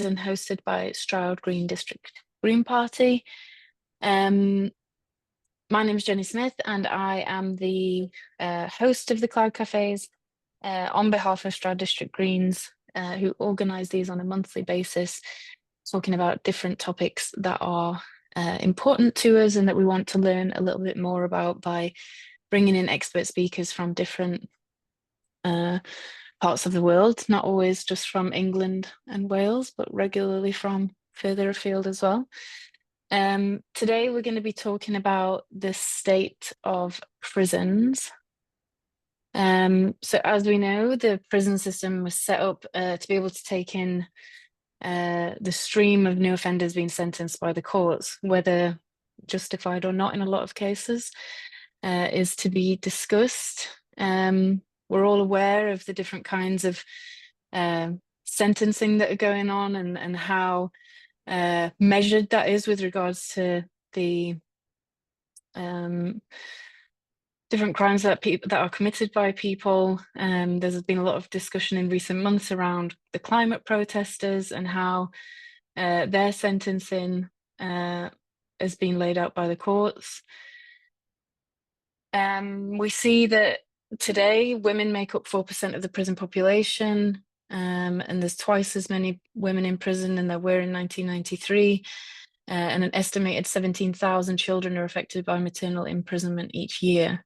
and hosted by Stroud Green District Green Party. My name is Jenny Smith, and I am the host of the Cloud Cafes on behalf of Stroud District Greens, who organise these on a monthly basis, talking about different topics that are important to us and that we want to learn a little bit more about by bringing in expert speakers from different parts of the world, not always just from England and Wales, but regularly from further afield as well. Today we're going to be talking about the state of prisons. So as we know, the prison system was set up to be able to take in the stream of new offenders being sentenced by the courts, whether justified or not in a lot of cases, is to be discussed. We're all aware of the different kinds of sentencing that are going on and how measured that is with regards to the different crimes that are committed by people. There's been a lot of discussion in recent months around the climate protesters and how their sentencing has been laid out by the courts. We see that today women make up 4% of the prison population, and there's twice as many women in prison than there were in 1993. And an estimated 17,000 children are affected by maternal imprisonment each year.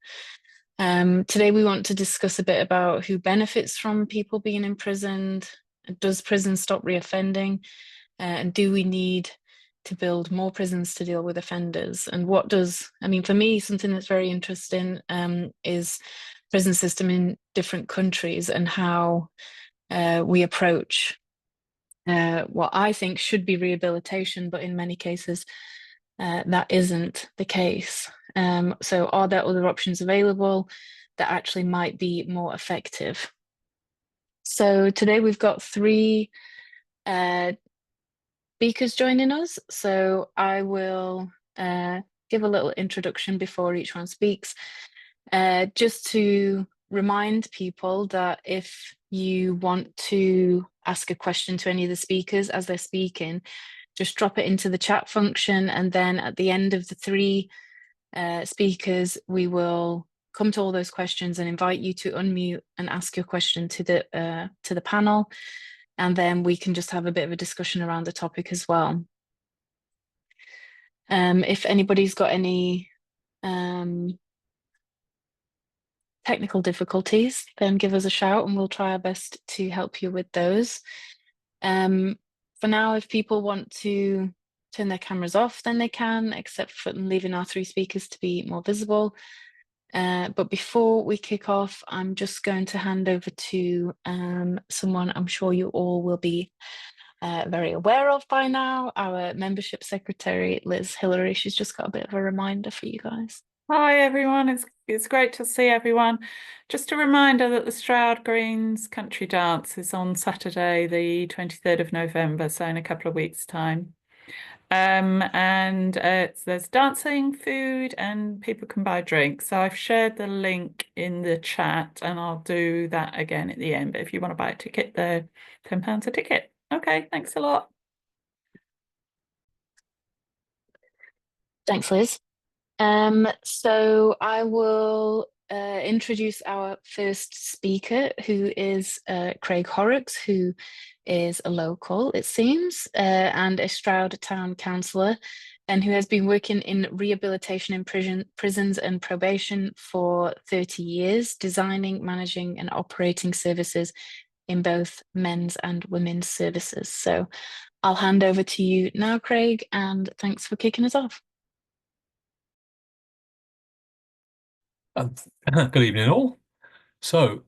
Today we want to discuss a bit about who benefits from people being imprisoned. Does prison stop reoffending? And do we need to build more prisons to deal with offenders? And what does, I mean, for me, something that's very interesting is prison system in different countries and how we approach what I think should be rehabilitation, but in many cases that isn't the case. So are there other options available that actually might be more effective? So today we've got three speakers joining us. So I will give a little introduction before each one speaks, just to remind people that if you want to ask a question to any of the speakers as they're speaking, just drop it into the chat function, and then at the end of the three speakers, we will come to all those questions and invite you to unmute and ask your question to the panel, and then we can just have a bit of a discussion around the topic as well. If anybody's got any technical difficulties, then give us a shout and we'll try our best to help you with those. For now, if people want to turn their cameras off, then they can, except for leaving our three speakers to be more visible. But before we kick off, I'm just going to hand over to someone I'm sure you all will be very aware of by now, our membership secretary, Liz Hillary. She's just got a bit of a reminder for you guys. Hi everyone, it's great to see everyone. Just a reminder that the Stroud Greens Country Dance is on Saturday, the 23rd of November, so in a couple of weeks' time. There's dancing, food, and people can buy drinks. So I've shared the link in the chat, and I'll do that again at the end. But if you want to buy a ticket, they're £10 a ticket. Okay, thanks a lot. Thanks, Liz. So I will introduce our first speaker, who is Craig Horrocks, who is a local, it seems, and a Stroud Town Councillor, and who has been working in rehabilitation in prisons and probation for 30 years, designing, managing and operating services in both men's and women's services. So I'll hand over to you now, Craig, and thanks for kicking us off. Good evening all. So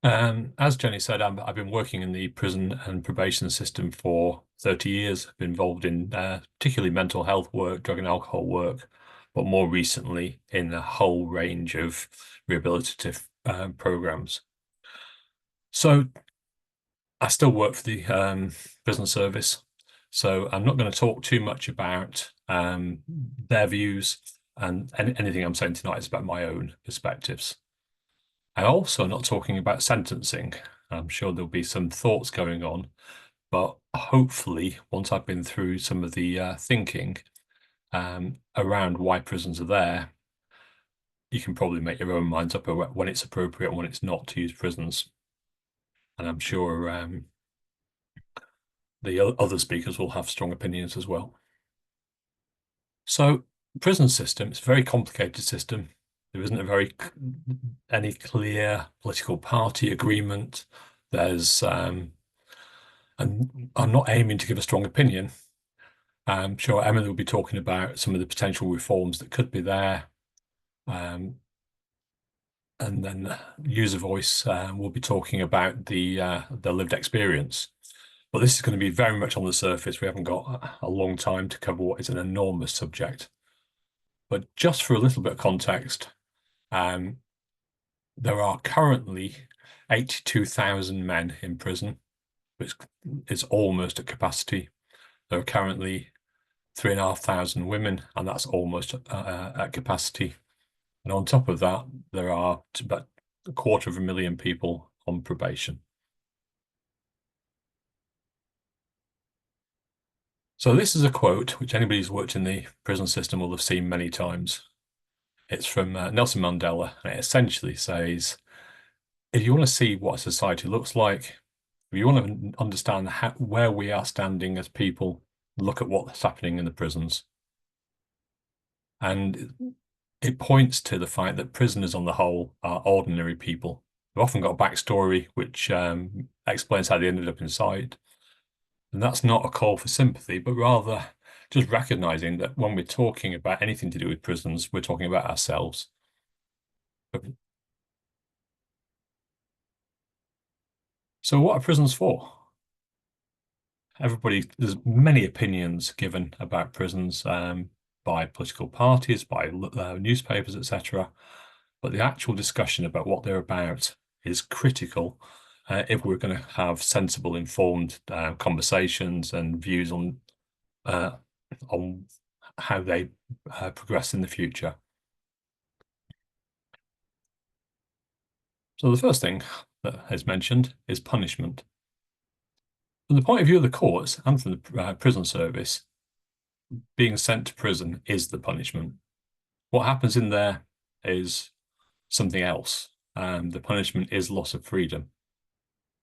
as Jenny said, I've been working in the prison and probation system for 30 years. I've been involved in particularly mental health work, drug and alcohol work, but more recently in a whole range of rehabilitative programs. So I still work for the prison service, so I'm not going to talk too much about their views, and anything I'm saying tonight is about my own perspectives. I'm also not talking about sentencing. I'm sure there'll be some thoughts going on, But hopefully, once I've been through some of the thinking around why prisons are there, you can probably make your own minds up about when it's appropriate and when it's not to use prisons. And I'm sure the other speakers will have strong opinions as well. So, prison system, it's a very complicated system. There isn't any clear political party agreement. There's and I'm not aiming to give a strong opinion. I'm sure Emily will be talking about some of the potential reforms that could be there. And then user voice will be talking about the lived experience. But this is going to be very much on the surface. We haven't got a long time to cover what is an enormous subject. But just for a little bit of context, there are currently 82,000 men in prison, which is almost at capacity. There are currently 3,500 women, and that's almost at capacity. And on top of that, there are about 250,000 people on probation. So this is a quote which anybody who's worked in the prison system will have seen many times. It's from Nelson Mandela, and it essentially says, if you want to see what a society looks like, if you want to understand where we are standing as people, look at what's happening in the prisons. And it points to the fact that prisoners on the whole are ordinary people. They've often got a backstory which explains how they ended up inside. And that's not a call for sympathy, but rather just recognizing that when we're talking about anything to do with prisons, we're talking about ourselves. So what are prisons for? There's many opinions given about prisons by political parties, by newspapers, etc. But the actual discussion about what they're about is critical if we're going to have sensible, informed conversations and views on how they progress in the future. So the first thing that is mentioned is punishment. From the point of view of the courts and from the prison service, being sent to prison is the punishment. What happens in there is something else. The punishment is loss of freedom.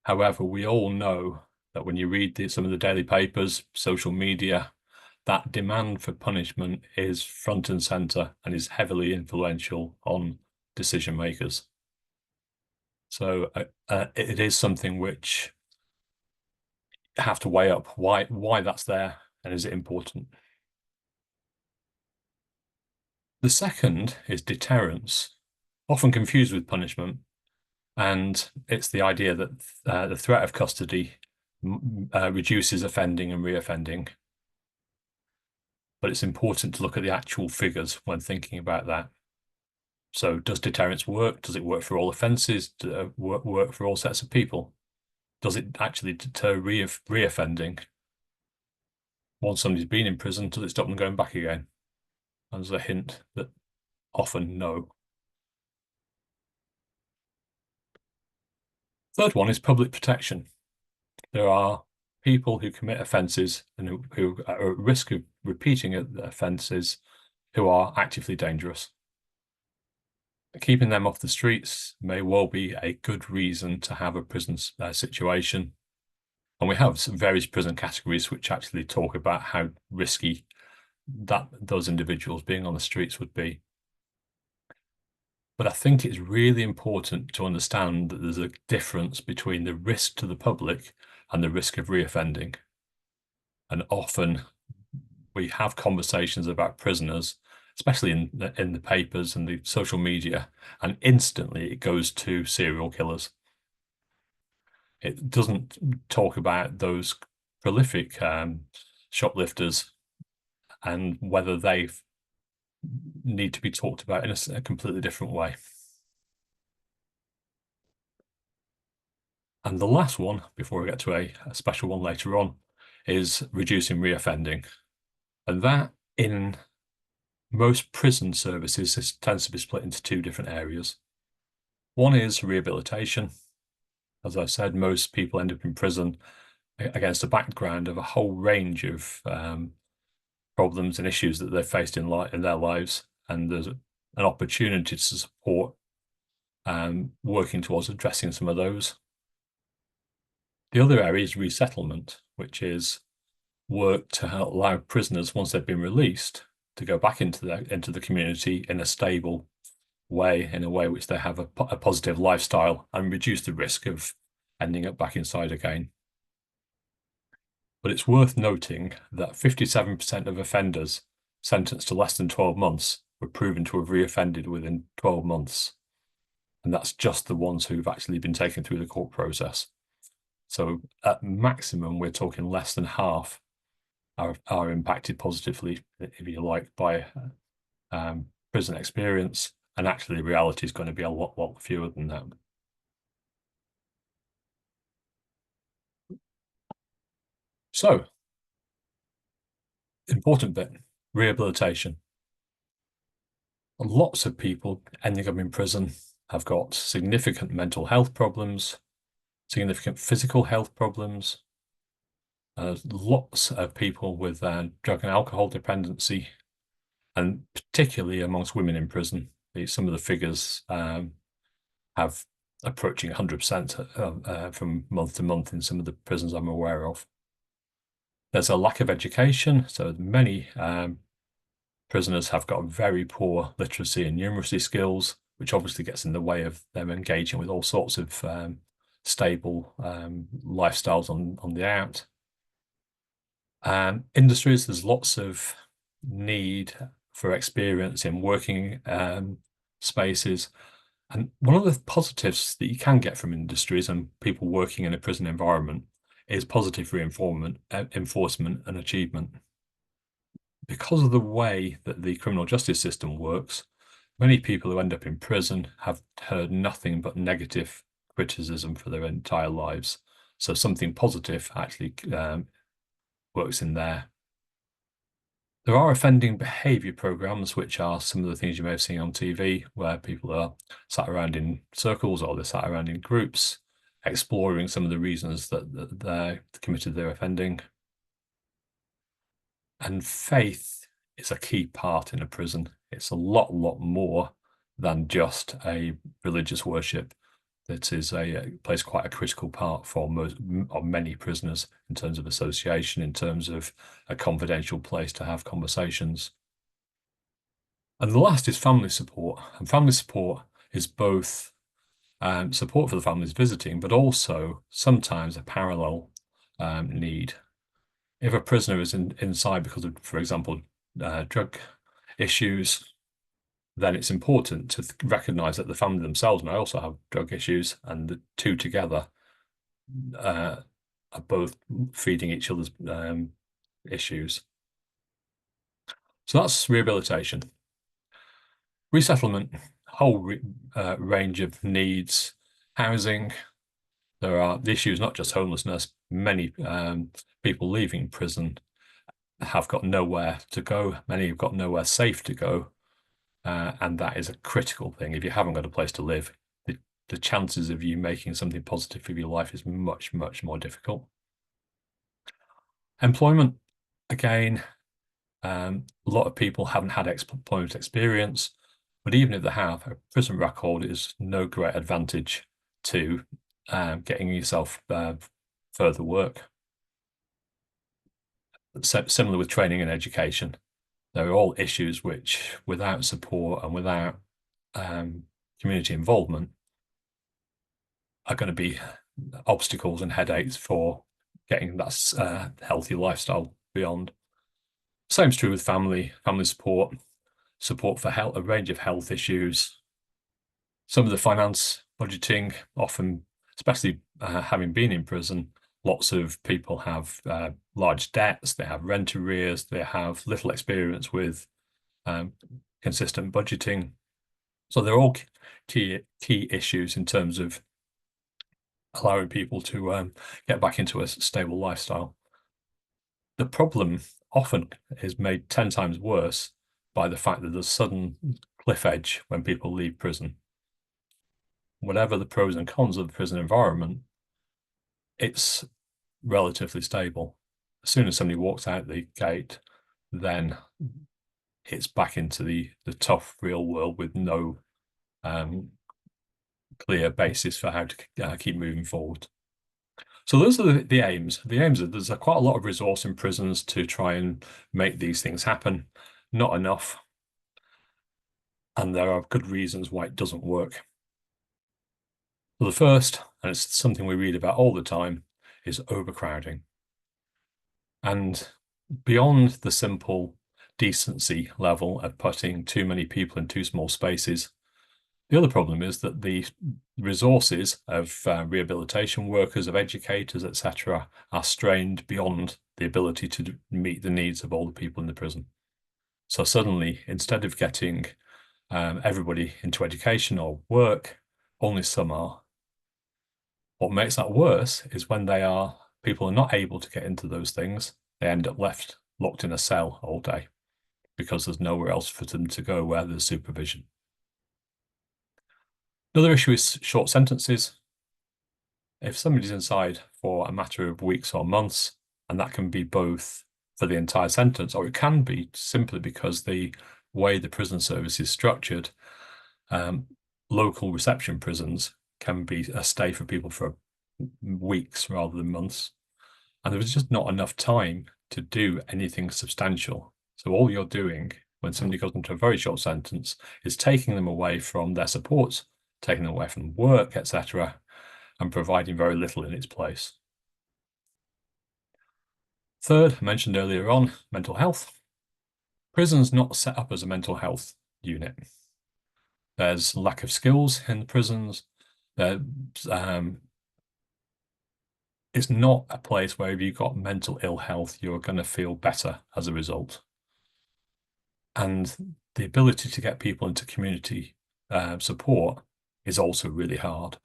However, we all know that when you read some of the daily papers, social media, that demand for punishment is front and center and is heavily influential on decision makers. So it is something which you have to weigh up why that's there and is it important. The second is deterrence, often confused with punishment, and it's the idea that the threat of custody reduces offending and reoffending. But it's important to look at the actual figures when thinking about that. So does deterrence work? Does it work for all offences? Does it work for all sets of people? Does it actually deter reoffending? Once somebody's been in prison, does it stop them going back again? And there's a hint that often no. Third one is public protection. There are people who commit offences and who are at risk of repeating offences who are actively dangerous. Keeping them off the streets may well be a good reason to have a prison situation. And we have some various prison categories which actually talk about how risky those individuals being on the streets would be. But I think it's really important to understand that there's a difference between the risk to the public and the risk of reoffending. And often we have conversations about prisoners, especially in the papers and the social media, and instantly it goes to serial killers. It doesn't talk about those prolific shoplifters and whether they need to be talked about in a completely different way. And the last one, before we get to a special one later on, is reducing reoffending. And that, in most prison services, tends to be split into two different areas. One is rehabilitation. As I said, most people end up in prison against a background of a whole range of problems and issues that they've faced in their lives, and there's an opportunity to support working towards addressing some of those. The other area is resettlement, which is work to allow prisoners, once they've been released, to go back into the community in a stable way, in a way which they have a positive lifestyle and reduce the risk of ending up back inside again. But it's worth noting that 57% of offenders sentenced to less than 12 months were proven to have reoffended within 12 months. And that's just the ones who've actually been taken through the court process. So at maximum, we're talking less than half are impacted positively, if you like, by prison experience. And actually, the reality is going to be a lot fewer than that. So, important bit, rehabilitation. Lots of people ending up in prison have got significant mental health problems, significant physical health problems. Lots of people with drug and alcohol dependency, and particularly amongst women in prison. Some of the figures have approaching 100% from month to month in some of the prisons I'm aware of. There's a lack of education, so many prisoners have got very poor literacy and numeracy skills, which obviously gets in the way of them engaging with all sorts of stable lifestyles on the out. Industries, there's lots of need for experience in working spaces. And one of the positives that you can get from industries and people working in a prison environment is positive enforcement and achievement. Because of the way that the criminal justice system works, many people who end up in prison have heard nothing but negative criticism for their entire lives. So something positive actually works in there. There are offending behaviour programs, which are some of the things you may have seen on TV, where people are sat around in circles or they're sat around in groups, exploring some of the reasons that they committed their offending. And faith is a key part in a prison. It's a lot more than just a religious worship. That is plays quite a critical part for many prisoners in terms of association, in terms of a confidential place to have conversations. And the last is family support. And family support is both support for the families visiting, but also sometimes a parallel need. If a prisoner is inside because of, for example, drug issues, then it's important to recognise that the family themselves may also have drug issues, and the two together are both feeding each other's issues. So that's rehabilitation. Resettlement, whole range of needs. Housing, there are the issues, not just homelessness. Many people leaving prison have got nowhere to go. Many have got nowhere safe to go. And that is a critical thing. If you haven't got a place to live, the chances of you making something positive for your life is much more difficult. Employment, again, a lot of people haven't had employment experience, but even if they have, a prison record is no great advantage to getting yourself further work. Similar with training and education. They're all issues which, without support and without community involvement, are going to be obstacles and headaches for getting that healthy lifestyle beyond. Same's true with family support for health, a range of health issues. Some of the finance, budgeting, often, especially having been in prison, lots of people have large debts, they have rent arrears, they have little experience with consistent budgeting. So they're all key issues in terms of allowing people to get back into a stable lifestyle. The problem often is made 10 times worse by the fact that there's a sudden cliff edge when people leave prison. Whatever the pros and cons of the prison environment, it's relatively stable. As soon as somebody walks out the gate, then it's back into the tough real world with no clear basis for how to keep moving forward. So those are the aims. The aims are there's quite a lot of resource in prisons to try and make these things happen. Not enough. And there are good reasons why it doesn't work. So the first, and it's something we read about all the time, is overcrowding. And beyond the simple decency level of putting too many people in too small spaces, the other problem is that the resources of rehabilitation workers, of educators, etc., are strained beyond the ability to meet the needs of all the people in the prison. So suddenly, instead of getting everybody into education or work, only some are. What makes that worse is when people are not able to get into those things, they end up locked in a cell all day because there's nowhere else for them to go where there's supervision. Another issue is short sentences. If somebody's inside for a matter of weeks or months, and that can be both for the entire sentence, or it can be simply because the way the prison service is structured, local reception prisons can be a stay for people for weeks rather than months. And there was just not enough time to do anything substantial. So all you're doing when somebody goes into a very short sentence is taking them away from their supports, taking them away from work, etc., and providing very little in its place. Third, I mentioned earlier on, mental health. Prison's not set up as a mental health unit. There's lack of skills in the prisons. It's not a place where if you've got mental ill health, you're going to feel better as a result. And the ability to get people into community support is also really hard.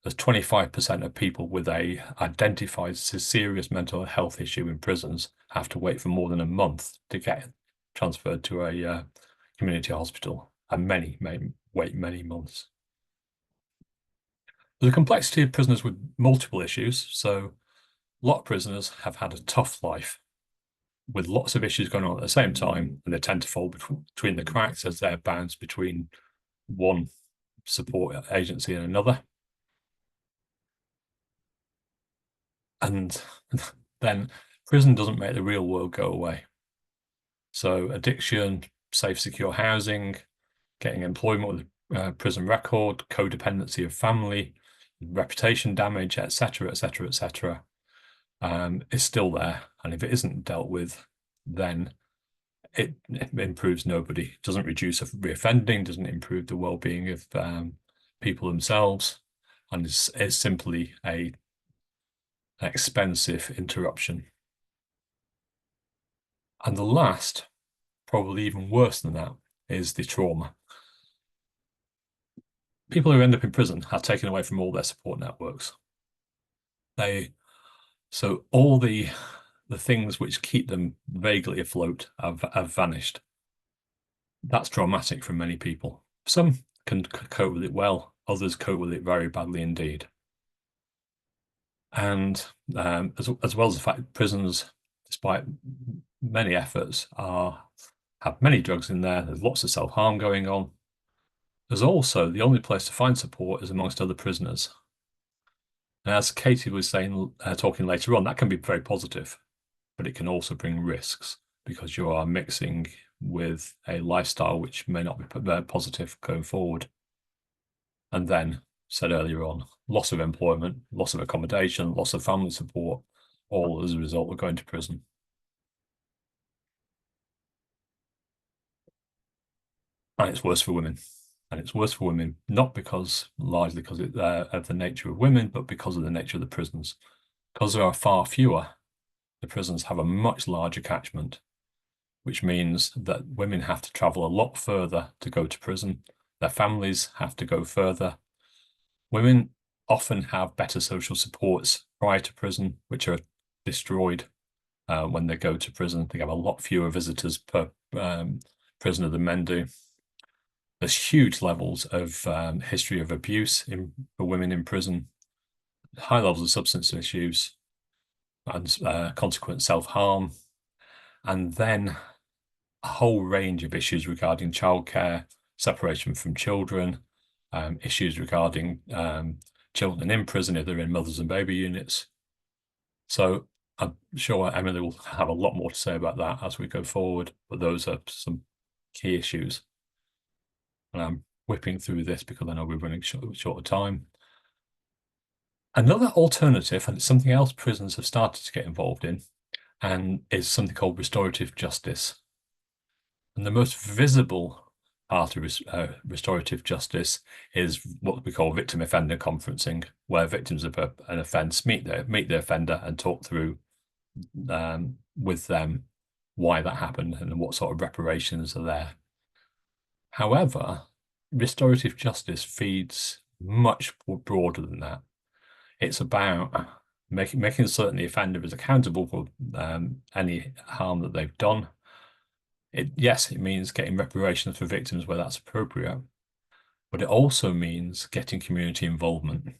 There's 25% of people with a identified serious mental health issue in prisons have to wait for more than a month to get transferred to a community hospital, and many may wait many months. There's a complexity of prisoners with multiple issues. So a lot of prisoners have had a tough life with lots of issues going on at the same time, and they tend to fall between the cracks as they're bounced between one support agency and another. And then prison doesn't make the real world go away. So addiction, safe, secure housing, getting employment with a prison record, codependency of family, reputation damage, etc., etc., etc., is still there. And if it isn't dealt with, then it improves nobody. It doesn't reduce reoffending, doesn't improve the well-being of people themselves, and it's simply an expensive interruption. And the last, probably even worse than that, is the trauma. People who end up in prison are taken away from all their support networks. So all the things which keep them vaguely afloat have vanished. That's traumatic for many people. Some can cope with it well, others cope with it very badly indeed. And as well as the fact prisons, despite many efforts, have many drugs in there. There's lots of self-harm going on. There's also the only place to find support is amongst other prisoners. And as Katie was saying, talking later on, that can be very positive, but it can also bring risks because you are mixing with a lifestyle which may not be positive going forward. And then, said earlier on, loss of employment, loss of accommodation, loss of family support, all as a result of going to prison. And it's worse for women. And it's worse for women, not largely because of the nature of women, but because of the nature of the prisons. Because there are far fewer, the prisons have a much larger catchment, which means that women have to travel a lot further to go to prison. Their families have to go further. Women often have better social supports prior to prison, which are destroyed when they go to prison. They have a lot fewer visitors per prisoner than men do. There's huge levels of history of abuse for women in prison, high levels of substance misuse, and consequent self-harm, and then a whole range of issues regarding childcare, separation from children, issues regarding children in prison if they're in mothers and baby units. So I'm sure Emily will have a lot more to say about that as we go forward, but those are some key issues. And I'm whipping through this because I know we're running short of time. Another alternative, and it's something else prisons have started to get involved in, and is something called restorative justice. And the most visible part of restorative justice is what we call victim offender conferencing, where victims of an offence meet the offender and talk through with them why that happened and what sort of reparations are there. However, restorative justice feeds much broader than that. It's about making certain the offender is accountable for any harm that they've done. Yes, it means getting reparations for victims where that's appropriate, but it also means getting community involvement,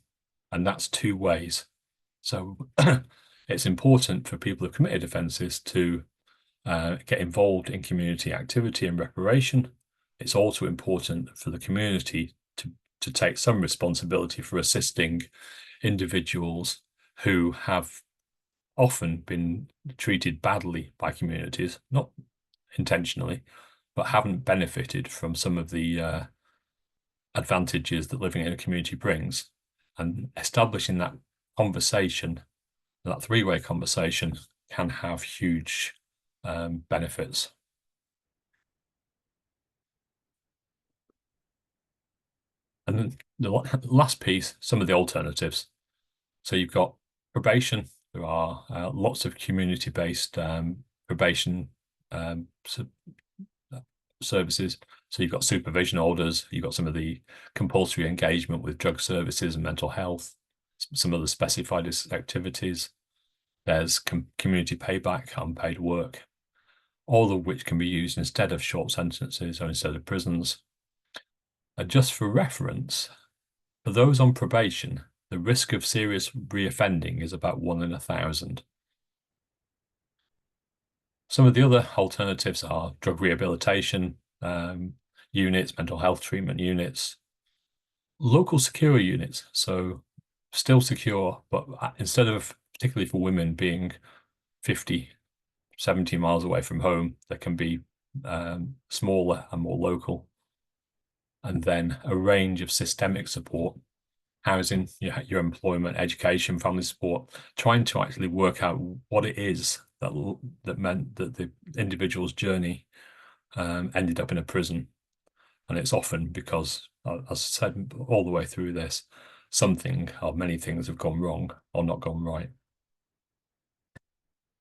and that's two ways. So it's important for people who've committed offences to get involved in community activity and reparation. It's also important for the community to take some responsibility for assisting individuals who have often been treated badly by communities, not intentionally, but haven't benefited from some of the advantages that living in a community brings. And establishing that conversation, that three-way conversation, can have huge benefits. And then the last piece, some of the alternatives. So you've got probation. There are lots of community-based probation services. So you've got supervision orders, you've got some of the compulsory engagement with drug services and mental health, some of the specified activities. There's community payback, unpaid work, all of which can be used instead of short sentences or instead of prisons. And just for reference, for those on probation, the risk of serious reoffending is about 1 in 1,000. Some of the other alternatives are drug rehabilitation units, mental health treatment units, local secure units. So still secure, but instead of, particularly for women, being 50, 70 miles away from home, they can be smaller and more local. And then a range of systemic support, housing, your employment, education, family support, trying to actually work out what it is that meant that the individual's journey ended up in a prison. And it's often because, as I said all the way through this, something or many things have gone wrong or not gone right.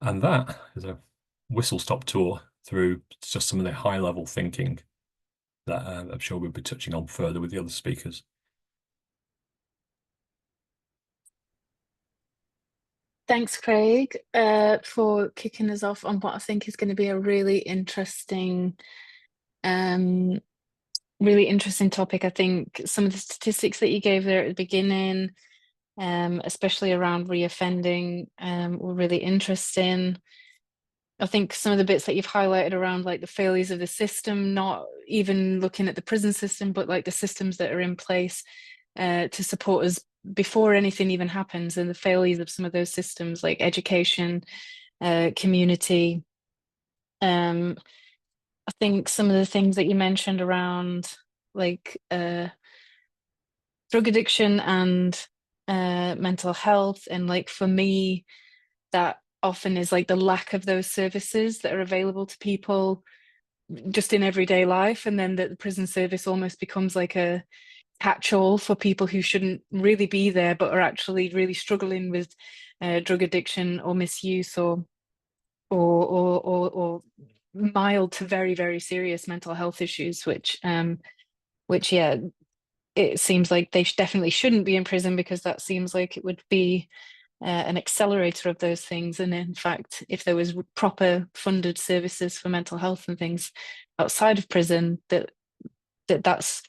And that is a whistle-stop tour through just some of the high-level thinking that I'm sure we'll be touching on further with the other speakers. Thanks, Craig, for kicking us off on what I think is going to be a really interesting topic. I think some of the statistics that you gave there at the beginning, especially around reoffending, were really interesting. I think some of the bits that you've highlighted around like the failures of the system, not even looking at the prison system, but like the systems that are in place to support us before anything even happens, and the failures of some of those systems like education, community. I think some of the things that you mentioned around like drug addiction and mental health, and like for me, that often is like the lack of those services that are available to people just in everyday life, and then that the prison service almost becomes like a catch-all for people who shouldn't really be there but are actually really struggling with drug addiction or misuse or mild to very, very serious mental health issues, which yeah, it seems like they definitely shouldn't be in prison, because that seems like it would be an accelerator of those things. And in fact, if there was proper funded services for mental health and things outside of prison, that's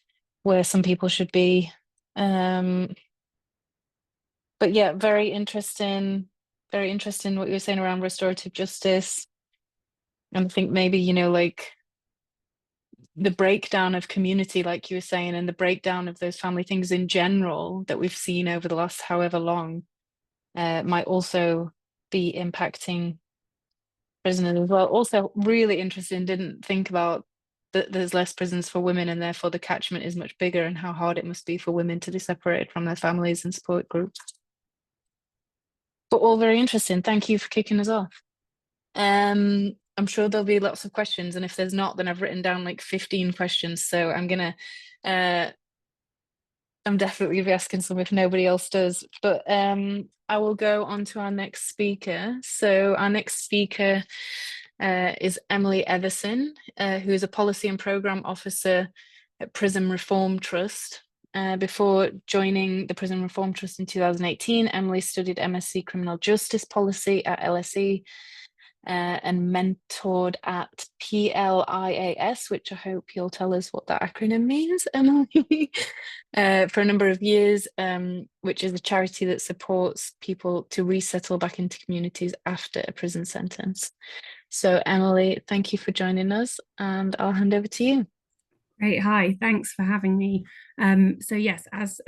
where some people should be. But yeah, very interesting very interesting what you were saying around restorative justice. And I think maybe, you know, like the breakdown of community, like you were saying, and the breakdown of those family things in general that we've seen over the last however long might also be impacting prisoners as well. Also really interesting, didn't think about that there's less prisons for women and therefore the catchment is much bigger, and how hard it must be for women to be separated from their families and support groups. But all very interesting. Thank you for kicking us off. I'm sure there'll be lots of questions, and if there's not, then I've written down like 15 questions, so I'm definitely be asking some if nobody else does. But I will go on to our next speaker. So our next speaker is Emily Eveson, who is a policy and programme officer at Prison Reform Trust. Before joining the Prison Reform Trust in 2018, Emily studied MSc Criminal Justice Policy at LSE and mentored at PLIAS, which I hope you'll tell us what that acronym means, Emily, for a number of years, which is a charity that supports people to resettle back into communities after a prison sentence. So Emily, thank you for joining us, and I'll hand over to you. Great, hi, thanks for having me. So yes, as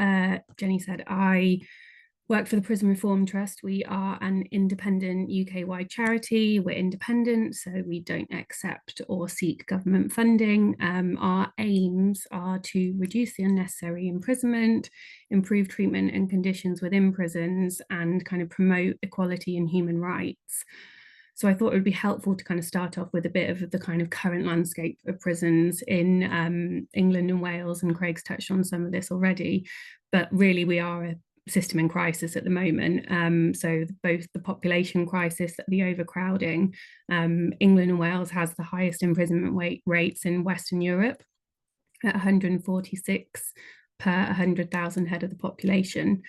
Jenny said, I work for the Prison Reform Trust. We are an independent UK-wide charity. We're independent, so we don't accept or seek government funding. Our aims are to reduce the unnecessary imprisonment, improve treatment and conditions within prisons, and kind of promote equality and human rights. So I thought it would be helpful to kind of start off with a bit of the kind of current landscape of prisons in England and Wales, and Craig's touched on some of this already, but really we are a system in crisis at the moment. So both the population crisis, the overcrowding, England and Wales has the highest imprisonment rates in Western Europe at 146 per 100,000 head of the population.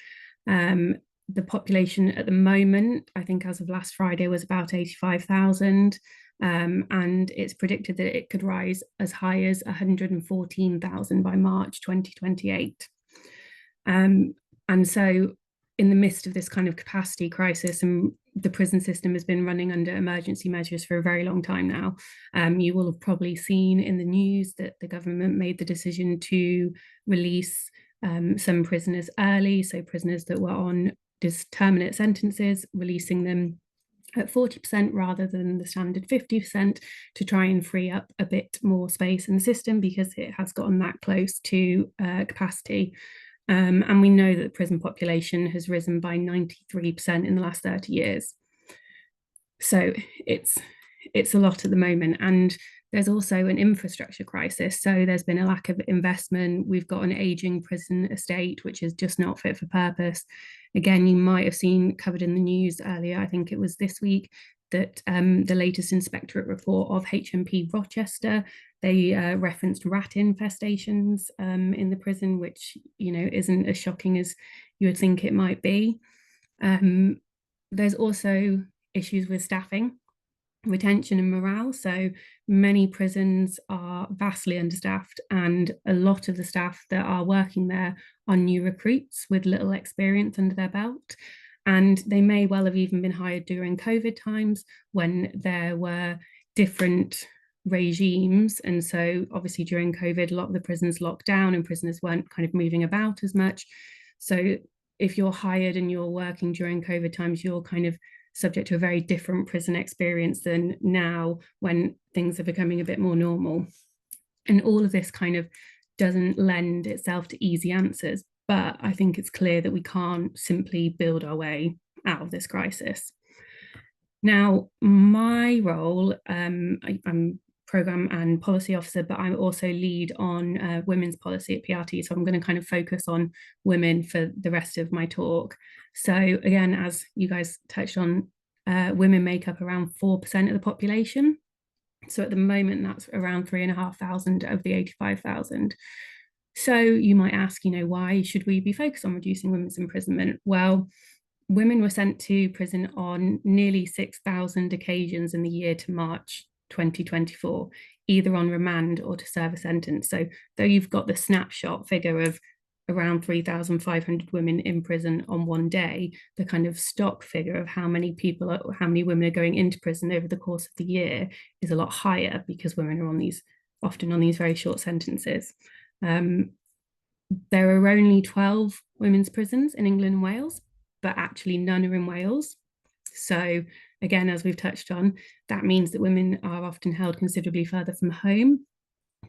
The population at the moment, I think as of last Friday, was about 85,000, and it's predicted that it could rise as high as 114,000 by March 2028. And so in the midst of this kind of capacity crisis, and the prison system has been running under emergency measures for a very long time now. You will have probably seen in the news that the government made the decision to release some prisoners early, so prisoners that were on determinate sentences, releasing them at 40% rather than the standard 50%, to try and free up a bit more space in the system because it has gotten that close to capacity. And we know that the prison population has risen by 93% in the last 30 years. So it's a lot at the moment. And there's also an infrastructure crisis. So there's been a lack of investment. We've got an aging prison estate, which is just not fit for purpose. Again, you might have seen covered in the news earlier, I think it was this week, that the latest inspectorate report of HMP Rochester, they referenced rat infestations in the prison, which, you know, isn't as shocking as you would think it might be. There's also issues with staffing, retention and morale. So many prisons are vastly understaffed, and a lot of the staff that are working there are new recruits with little experience under their belt. And they may well have even been hired during COVID times when there were different regimes. And so obviously during COVID, a lot of the prisons locked down and prisoners weren't kind of moving about as much. So if you're hired and you're working during COVID times, you're kind of subject to a very different prison experience than now when things are becoming a bit more normal. And all of this kind of doesn't lend itself to easy answers, but I think it's clear that we can't simply build our way out of this crisis. Now, my role, I'm Programme and Policy Officer, but I also lead on women's policy at PRT. So I'm going to kind of focus on women for the rest of my talk. So again, as you guys touched on, women make up around 4% of the population. So at the moment, that's around 3,500 of the 85,000. So you might ask, you know, why should we be focused on reducing women's imprisonment? Well, women were sent to prison on nearly 6,000 occasions in the year to March 2024, either on remand or to serve a sentence. So though you've got the snapshot figure of around 3,500 women in prison on one day, the kind of stock figure of how many women are going into prison over the course of the year is a lot higher, because women are often on these very short sentences. There are only 12 women's prisons in England and Wales, but actually none are in Wales. So again, as we've touched on, that means that women are often held considerably further from home.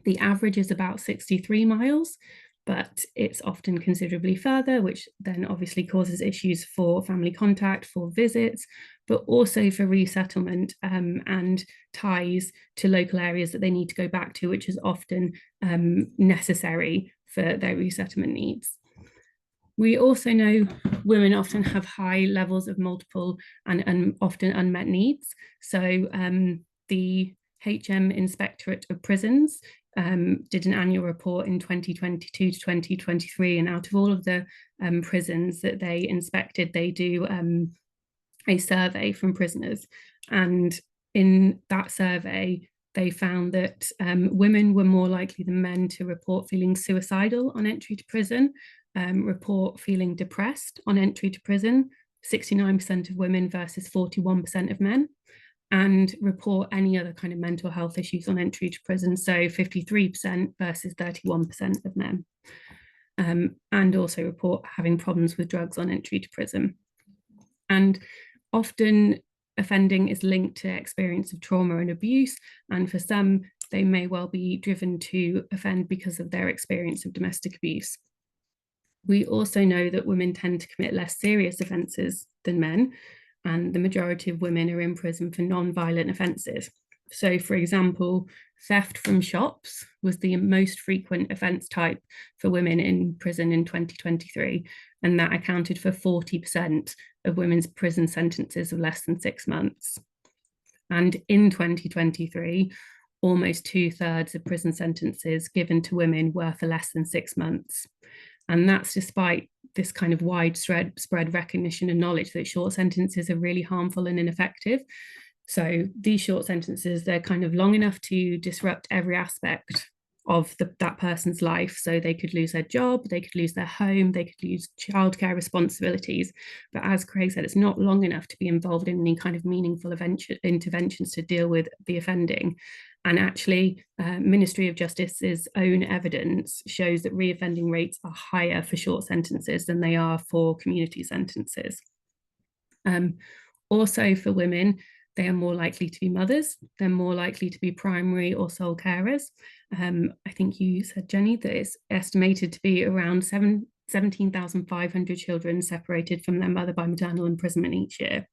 The average is about 63 miles, but it's often considerably further, which then obviously causes issues for family contact, for visits, but also for resettlement and ties to local areas that they need to go back to, which is often necessary for their resettlement needs. We also know women often have high levels of multiple and often unmet needs. So the HM Inspectorate of Prisons did an annual report in 2022 to 2023, and out of all of the prisons that they inspected, they do a survey from prisoners. And in that survey, they found that women were more likely than men to report feeling suicidal on entry to prison, report feeling depressed on entry to prison, 69% of women versus 41% of men, and report any other kind of mental health issues on entry to prison, so 53% versus 31% of men, and also report having problems with drugs on entry to prison. And often offending is linked to experience of trauma and abuse, and for some, they may well be driven to offend because of their experience of domestic abuse. We also know that women tend to commit less serious offences than men, and the majority of women are in prison for non-violent offences. So, for example, theft from shops was the most frequent offence type for women in prison in 2023, and that accounted for 40% of women's prison sentences of less than 6 months. And in 2023, almost 2/3 of prison sentences given to women were for less than 6 months. And that's despite this kind of widespread recognition and knowledge that short sentences are really harmful and ineffective. So these short sentences, they're kind of long enough to disrupt every aspect of that person's life. So they could lose their job, they could lose their home, they could lose childcare responsibilities. But as Craig said, it's not long enough to be involved in any kind of meaningful interventions to deal with the offending. And actually, Ministry of Justice's own evidence shows that reoffending rates are higher for short sentences than they are for community sentences. Also for women, they are more likely to be mothers, they're more likely to be primary or sole carers. I think you said, Jenny, that it's estimated to be around 17,500 children separated from their mother by maternal imprisonment each year.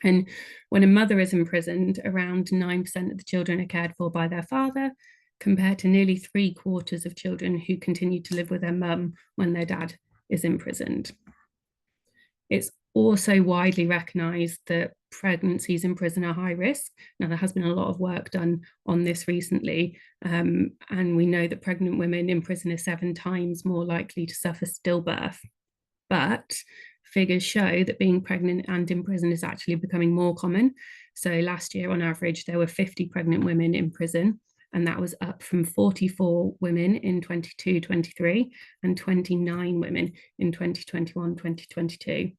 And when a mother is imprisoned, around 9% of the children are cared for by their father, compared to nearly 3/4 of children who continue to live with their mum when their dad is imprisoned. It's also widely recognised that pregnancies in prison are high risk. Now, there has been a lot of work done on this recently, and we know that pregnant women in prison are 7 times more likely to suffer stillbirth. But figures show that being pregnant and in prison is actually becoming more common. So last year, on average, there were 50 pregnant women in prison, and that was up from 44 women in 22-23 and 29 women in 2021-2022.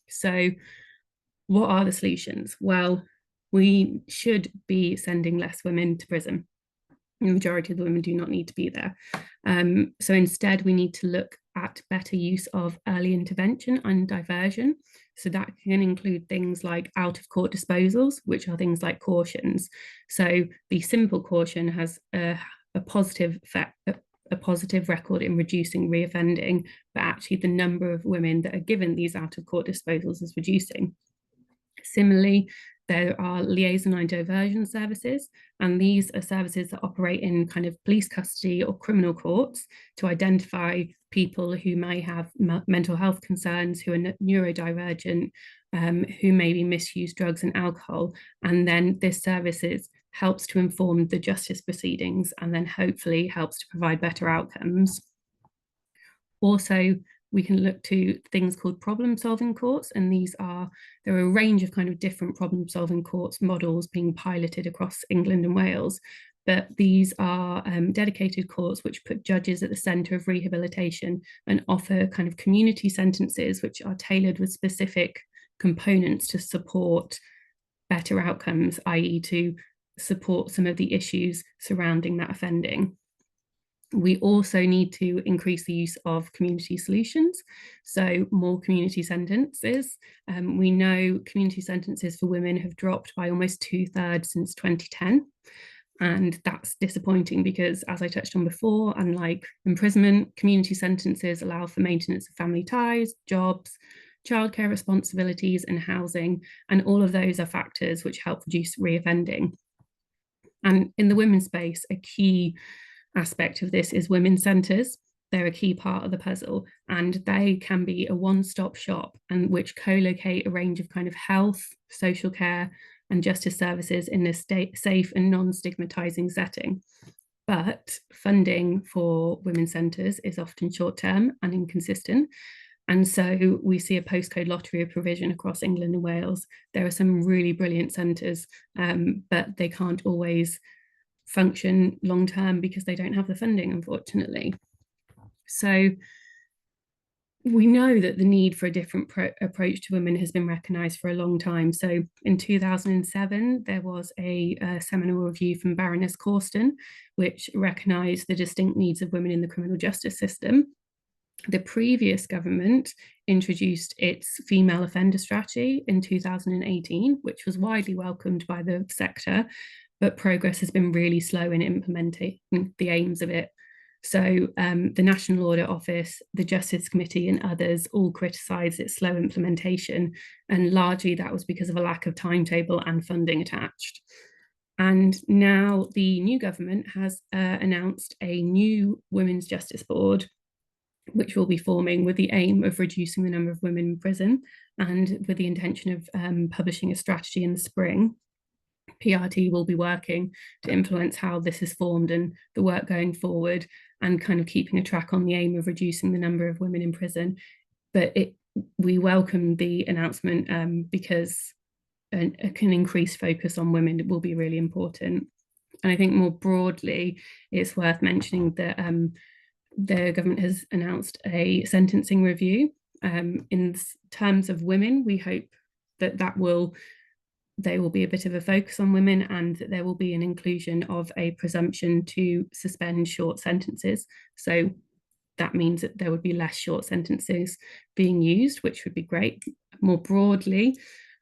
So what are the solutions? Well, we should be sending less women to prison. The majority of the women do not need to be there. So instead, we need to look at better use of early intervention and diversion. So that can include things like out-of-court disposals, which are things like cautions. So the simple caution has a positive record in reducing reoffending, but actually the number of women that are given these out-of-court disposals is reducing. Similarly, there are liaison and diversion services, and these are services that operate in kind of police custody or criminal courts to identify people who may have mental health concerns, who are neurodivergent, who maybe misuse drugs and alcohol. And then this services helps to inform the justice proceedings and then hopefully helps to provide better outcomes. Also, we can look to things called problem-solving courts, and there are a range of kind of different problem-solving courts models being piloted across England and Wales. but these are dedicated courts which put judges at the centre of rehabilitation and offer kind of community sentences which are tailored with specific components to support better outcomes, i.e. to support some of the issues surrounding that offending. We also need to increase the use of community solutions, so more community sentences. We know community sentences for women have dropped by almost 2/3 since 2010. And that's disappointing because, as I touched on before, unlike imprisonment, community sentences allow for maintenance of family ties, jobs, childcare responsibilities, and housing. And all of those are factors which help reduce reoffending. And in the women's space, a key aspect of this is women's centres. They're a key part of the puzzle, and they can be a one-stop shop and which co-locate a range of kind of health, social care, and justice services in a safe and non-stigmatizing setting. But funding for women's centres is often short-term and inconsistent. And so we see a postcode lottery of provision across England and Wales. There are some really brilliant centres, but they can't always function long-term because they don't have the funding, unfortunately. So we know that the need for a different approach to women has been recognised for a long time. So in 2007, there was a seminal review from Baroness Corsten, which recognised the distinct needs of women in the criminal justice system. The previous government introduced its female offender strategy in 2018, which was widely welcomed by the sector, but progress has been really slow in implementing the aims of it. So the National Audit Office, the Justice Committee and others all criticised its slow implementation, and largely that was because of a lack of timetable and funding attached. And now the new government has announced a new Women's Justice Board, which will be forming with the aim of reducing the number of women in prison and with the intention of publishing a strategy in the spring. PRT will be working to influence how this is formed and the work going forward, and kind of keeping a track on the aim of reducing the number of women in prison. But we welcome the announcement because an increased focus on women will be really important. And I think more broadly, it's worth mentioning that the government has announced a sentencing review. In terms of women, we hope that there will be a bit of a focus on women, and that there will be an inclusion of a presumption to suspend short sentences. So that means that there would be less short sentences being used, which would be great. More broadly,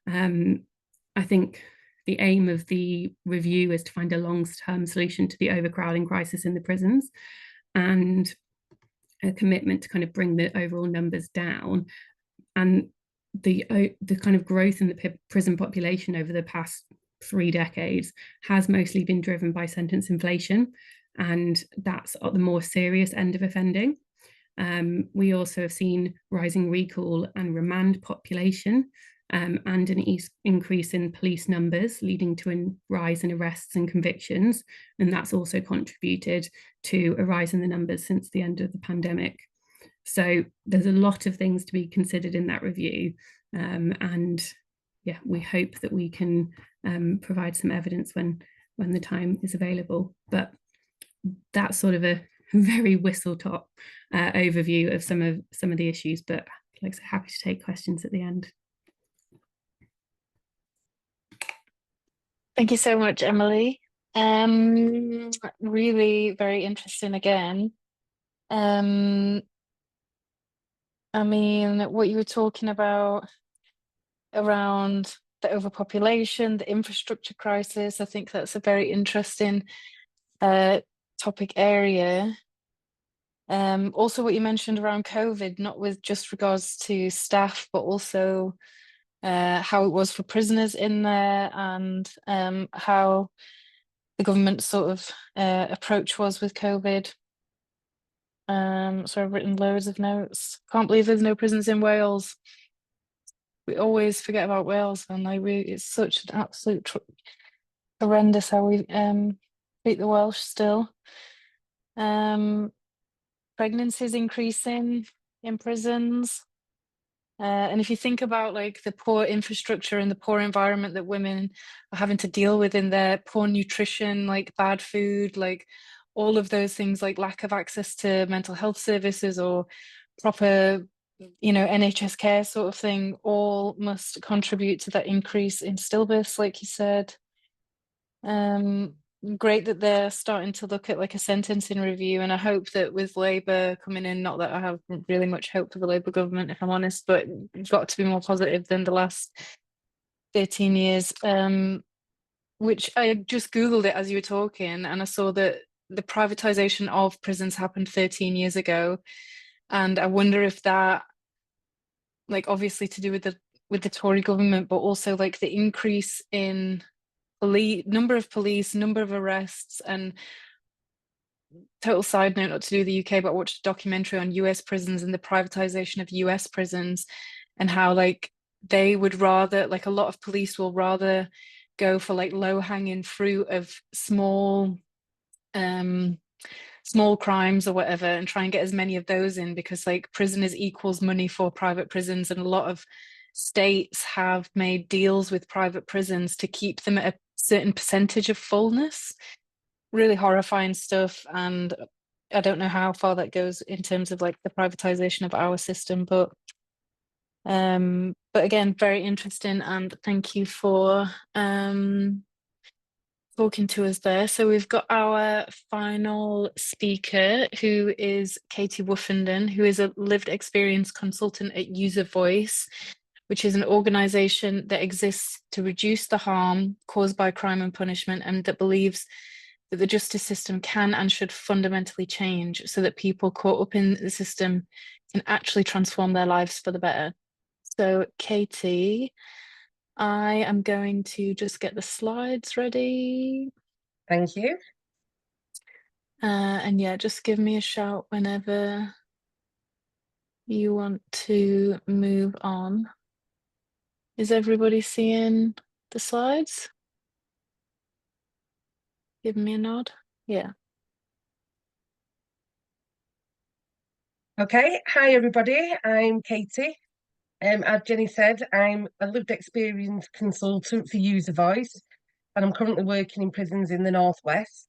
I think the aim of the review is to find a long-term solution to the overcrowding crisis in the prisons, and a commitment to kind of bring the overall numbers down. And the kind of growth in the prison population over the past 3 decades has mostly been driven by sentence inflation, and that's at the more serious end of offending. We also have seen rising recall and remand population, and an increase in police numbers, leading to a rise in arrests and convictions, and that's also contributed to a rise in the numbers since the end of the pandemic. So there's a lot of things to be considered in that review, and yeah, we hope that we can provide some evidence when the time is available. But that's sort of a very whistle-top overview of some of the issues. But like I said, happy to take questions at the end. Thank you so much, Emily. Really very interesting again. I mean, what you were talking about around the overpopulation, the infrastructure crisis, I think that's a very interesting topic area. Also what you mentioned around COVID, not with just regards to staff, but also how it was for prisoners in there, and how the government sort of approach was with COVID. So I've written loads of notes. Can't believe there's no prisons in Wales. We always forget about Wales, and it's such an absolute horrendous how we treat the Welsh still. Pregnancies increasing in prisons. And if you think about like the poor infrastructure and the poor environment that women are having to deal with in their poor nutrition, like bad food, like all of those things, like lack of access to mental health services or proper, NHS care sort of thing, all must contribute to that increase in stillbirths, like you said. Great that they're starting to look at like a sentencing review, and I hope that with Labour coming in, not that I have really much hope for the Labour government, if I'm honest, but it's got to be more positive than the last 13 years. Which I just Googled it as you were talking, and I saw that the privatization of prisons happened 13 years ago. And I wonder if that, like, obviously to do with the Tory government, but also like the increase in number of police, number of arrests, and total side note, not to do with the UK, but I watched a documentary on US prisons and the privatization of US prisons, and how like they would rather, like a lot of police will rather go for like low-hanging fruit of small crimes or whatever, and try and get as many of those in, because like prisoners equals money for private prisons, and a lot of states have made deals with private prisons to keep them at a certain percentage of fullness. Really horrifying stuff, and I don't know how far that goes in terms of like the privatization of our system, but again, very interesting, and thank you for talking to us there. So we've got our final speaker, who is Katie Woodfinden, who is a lived experience consultant at User Voice, which is an organisation that exists to reduce the harm caused by crime and punishment, and that believes that the justice system can and should fundamentally change so that people caught up in the system can actually transform their lives for the better. So, Katie, I am going to just get the slides ready. Thank you. And yeah, just give me a shout whenever you want to move on. Is everybody seeing the slides? Give me a nod. Yeah. Okay. Hi, everybody. I'm Katie. As Jenny said, I'm a lived experience consultant for User Voice, and I'm currently working in prisons in the Northwest.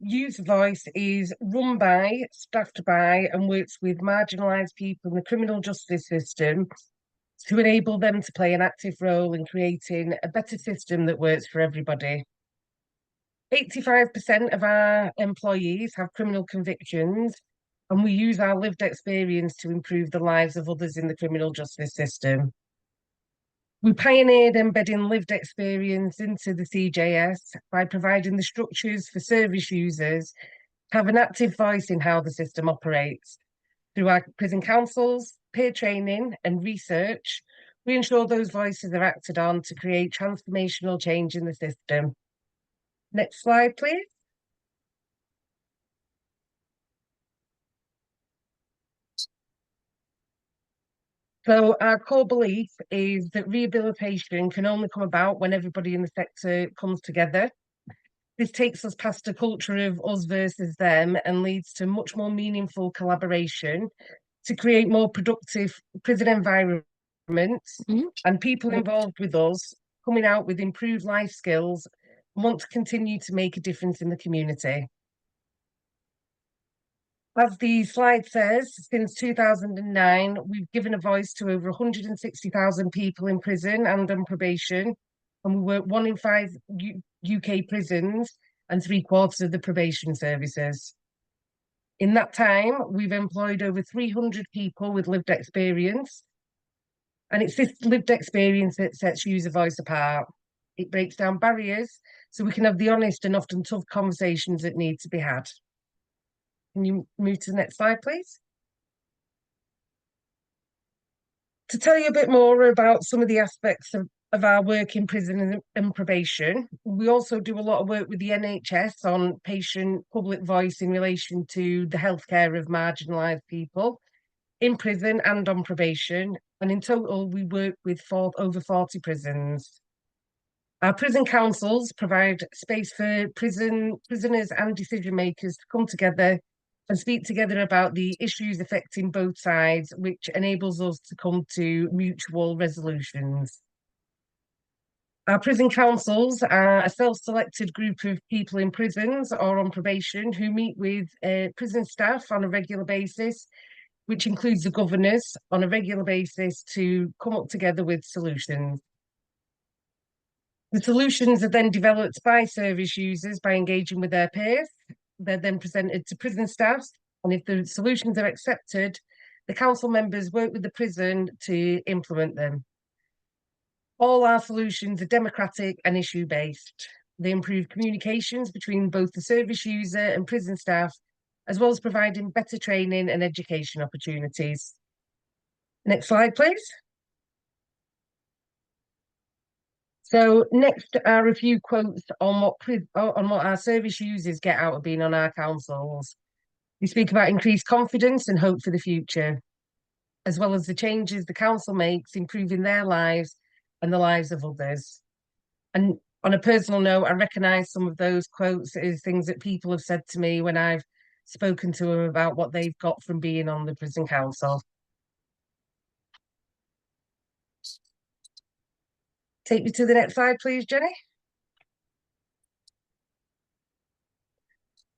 User Voice is run by, staffed by, and works with marginalised people in the criminal justice system to enable them to play an active role in creating a better system that works for everybody. 85% of our employees have criminal convictions, and we use our lived experience to improve the lives of others in the criminal justice system. We pioneered embedding lived experience into the CJS by providing the structures for service users to have an active voice in how the system operates. Through our prison councils, peer training, and research, we ensure those voices are acted on to create transformational change in the system. Next slide, please. So our core belief is that rehabilitation can only come about when everybody in the sector comes together. This takes us past a culture of us versus them and leads to much more meaningful collaboration to create more productive prison environments and people involved with us coming out with improved life skills and want to continue to make a difference in the community. As the slide says, since 2009, we've given a voice to over 160,000 people in prison and on probation, and we work 1 in 5 UK prisons and 3/4 of the probation services. In that time, we've employed over 300 people with lived experience, and it's this lived experience that sets User Voice apart. It breaks down barriers so we can have the honest and often tough conversations that need to be had. Can you move to the next slide, please? To tell you a bit more about some of the aspects of our work in prison and probation, we also do a lot of work with the NHS on patient public voice in relation to the healthcare of marginalised people in prison and on probation. And in total, we work with over 40 prisons. Our prison councils provide space for prisoners and decision makers to come together and speak together about the issues affecting both sides, which enables us to come to mutual resolutions. Our prison councils are a self-selected group of people in prisons or on probation who meet with prison staff on a regular basis, which includes the governors on a regular basis to come up together with solutions. The solutions are then developed by service users by engaging with their peers. They're then presented to prison staff, and if the solutions are accepted, the council members work with the prison to implement them. All our solutions are democratic and issue-based. They improve communications between both the service user and prison staff, as well as providing better training and education opportunities. Next slide, please. So next are a few quotes on what our service users get out of being on our councils. We speak about increased confidence and hope for the future, as well as the changes the council makes, improving their lives and the lives of others. And on a personal note, I recognise some of those quotes as things that people have said to me when I've spoken to them about what they've got from being on the prison council. Take me to the next slide, please, Jenny.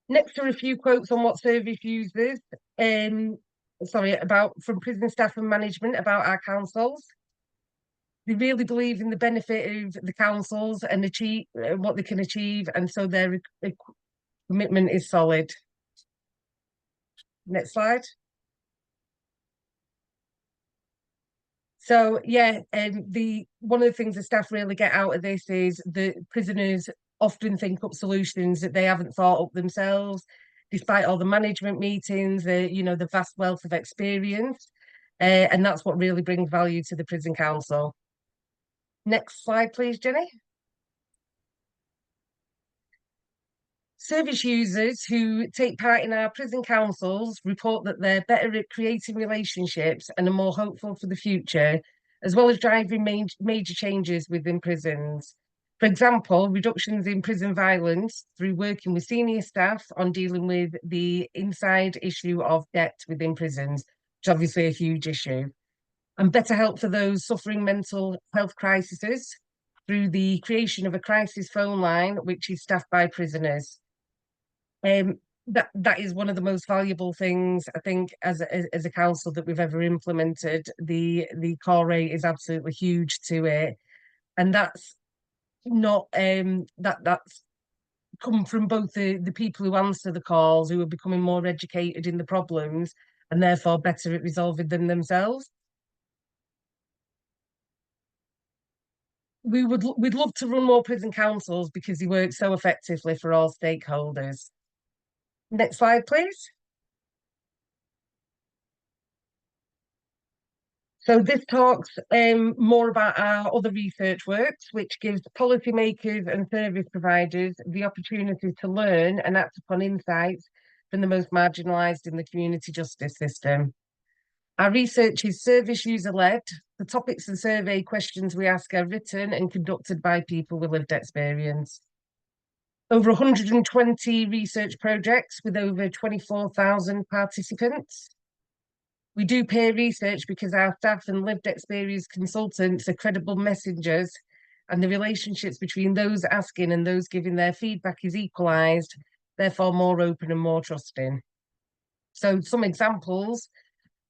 Next are a few quotes on what service users, from prison staff and management about our councils. They really believe in the benefit of the councils and achieve what they can achieve, and so their commitment is solid. Next slide. So yeah, one of the things the staff really get out of this is the prisoners often think up solutions that they haven't thought up themselves, despite all the management meetings, the vast wealth of experience, and that's what really brings value to the prison council. Next slide, please, Jenny. Service users who take part in our prison councils report that they're better at creating relationships and are more hopeful for the future, as well as driving major changes within prisons. For example, reductions in prison violence through working with senior staff on dealing with the inside issue of debt within prisons, which is obviously a huge issue. And better help for those suffering mental health crises through the creation of a crisis phone line, which is staffed by prisoners. That is one of the most valuable things, I think, as a council that we've ever implemented. The call rate is absolutely huge to it, and that's not that's come from both the people who answer the calls, who are becoming more educated in the problems and therefore better at resolving them themselves. We'd love to run more prison councils because they work so effectively for all stakeholders. Next slide, please. So this talks more about our other research works, which gives policymakers and service providers the opportunity to learn and act upon insights from the most marginalised in the community justice system. Our research is service user-led. The topics and survey questions we ask are written and conducted by people with lived experience. Over 120 research projects with over 24,000 participants. We do peer research because our staff and lived experience consultants are credible messengers, and the relationships between those asking and those giving their feedback is equalised, therefore more open and more trusting. So some examples: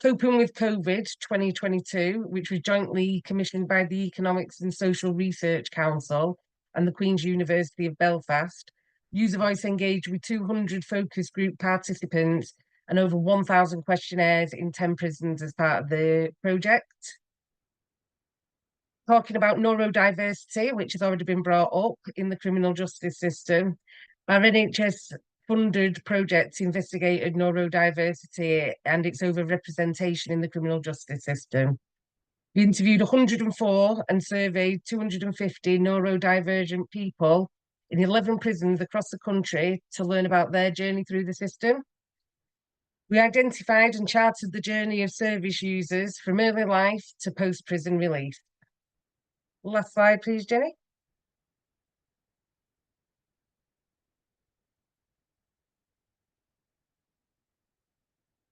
Coping with COVID 2022, which was jointly commissioned by the Economics and Social Research Council and the Queen's University of Belfast. User voice engaged with 200 focus group participants and over 1,000 questionnaires in 10 prisons as part of the project. Talking about neurodiversity, which has already been brought up in the criminal justice system, our NHS funded project investigated neurodiversity and its overrepresentation in the criminal justice system. We interviewed 104 and surveyed 250 neurodivergent people in 11 prisons across the country to learn about their journey through the system. We identified and charted the journey of service users from early life to post-prison release. Last slide, please, Jenny.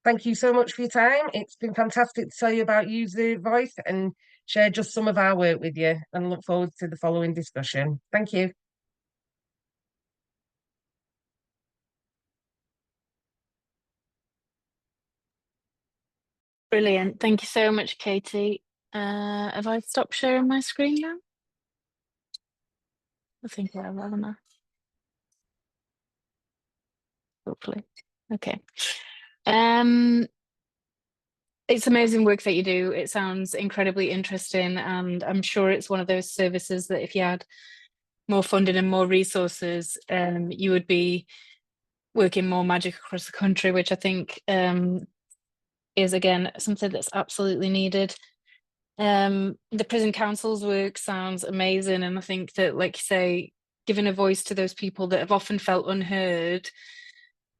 thank you so much for your time. It's been fantastic to tell you about User Voice and share just some of our work with you, and look forward to the following discussion. Thank you. Brilliant. Thank you so much, Katie. Have I stopped sharing my screen now? I think I have, haven't I? Hopefully. Okay. It's amazing work that you do. It sounds incredibly interesting, and I'm sure it's one of those services that if you had more funding and more resources, you would be working more magic across the country, which I think is, again, something that's absolutely needed. The prison council's work sounds amazing, and I think that, like you say, giving a voice to those people that have often felt unheard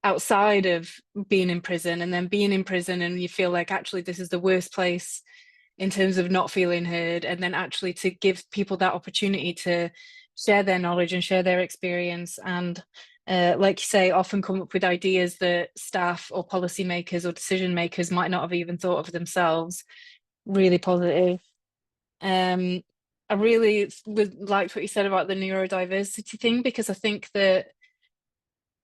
outside of being in prison, and then being in prison and you feel like actually this is the worst place in terms of not feeling heard, and then actually to give people that opportunity to share their knowledge and share their experience, and like you say, often come up with ideas that staff or policymakers or decision makers might not have even thought of themselves. Really positive. I really liked what you said about the neurodiversity thing, because I think that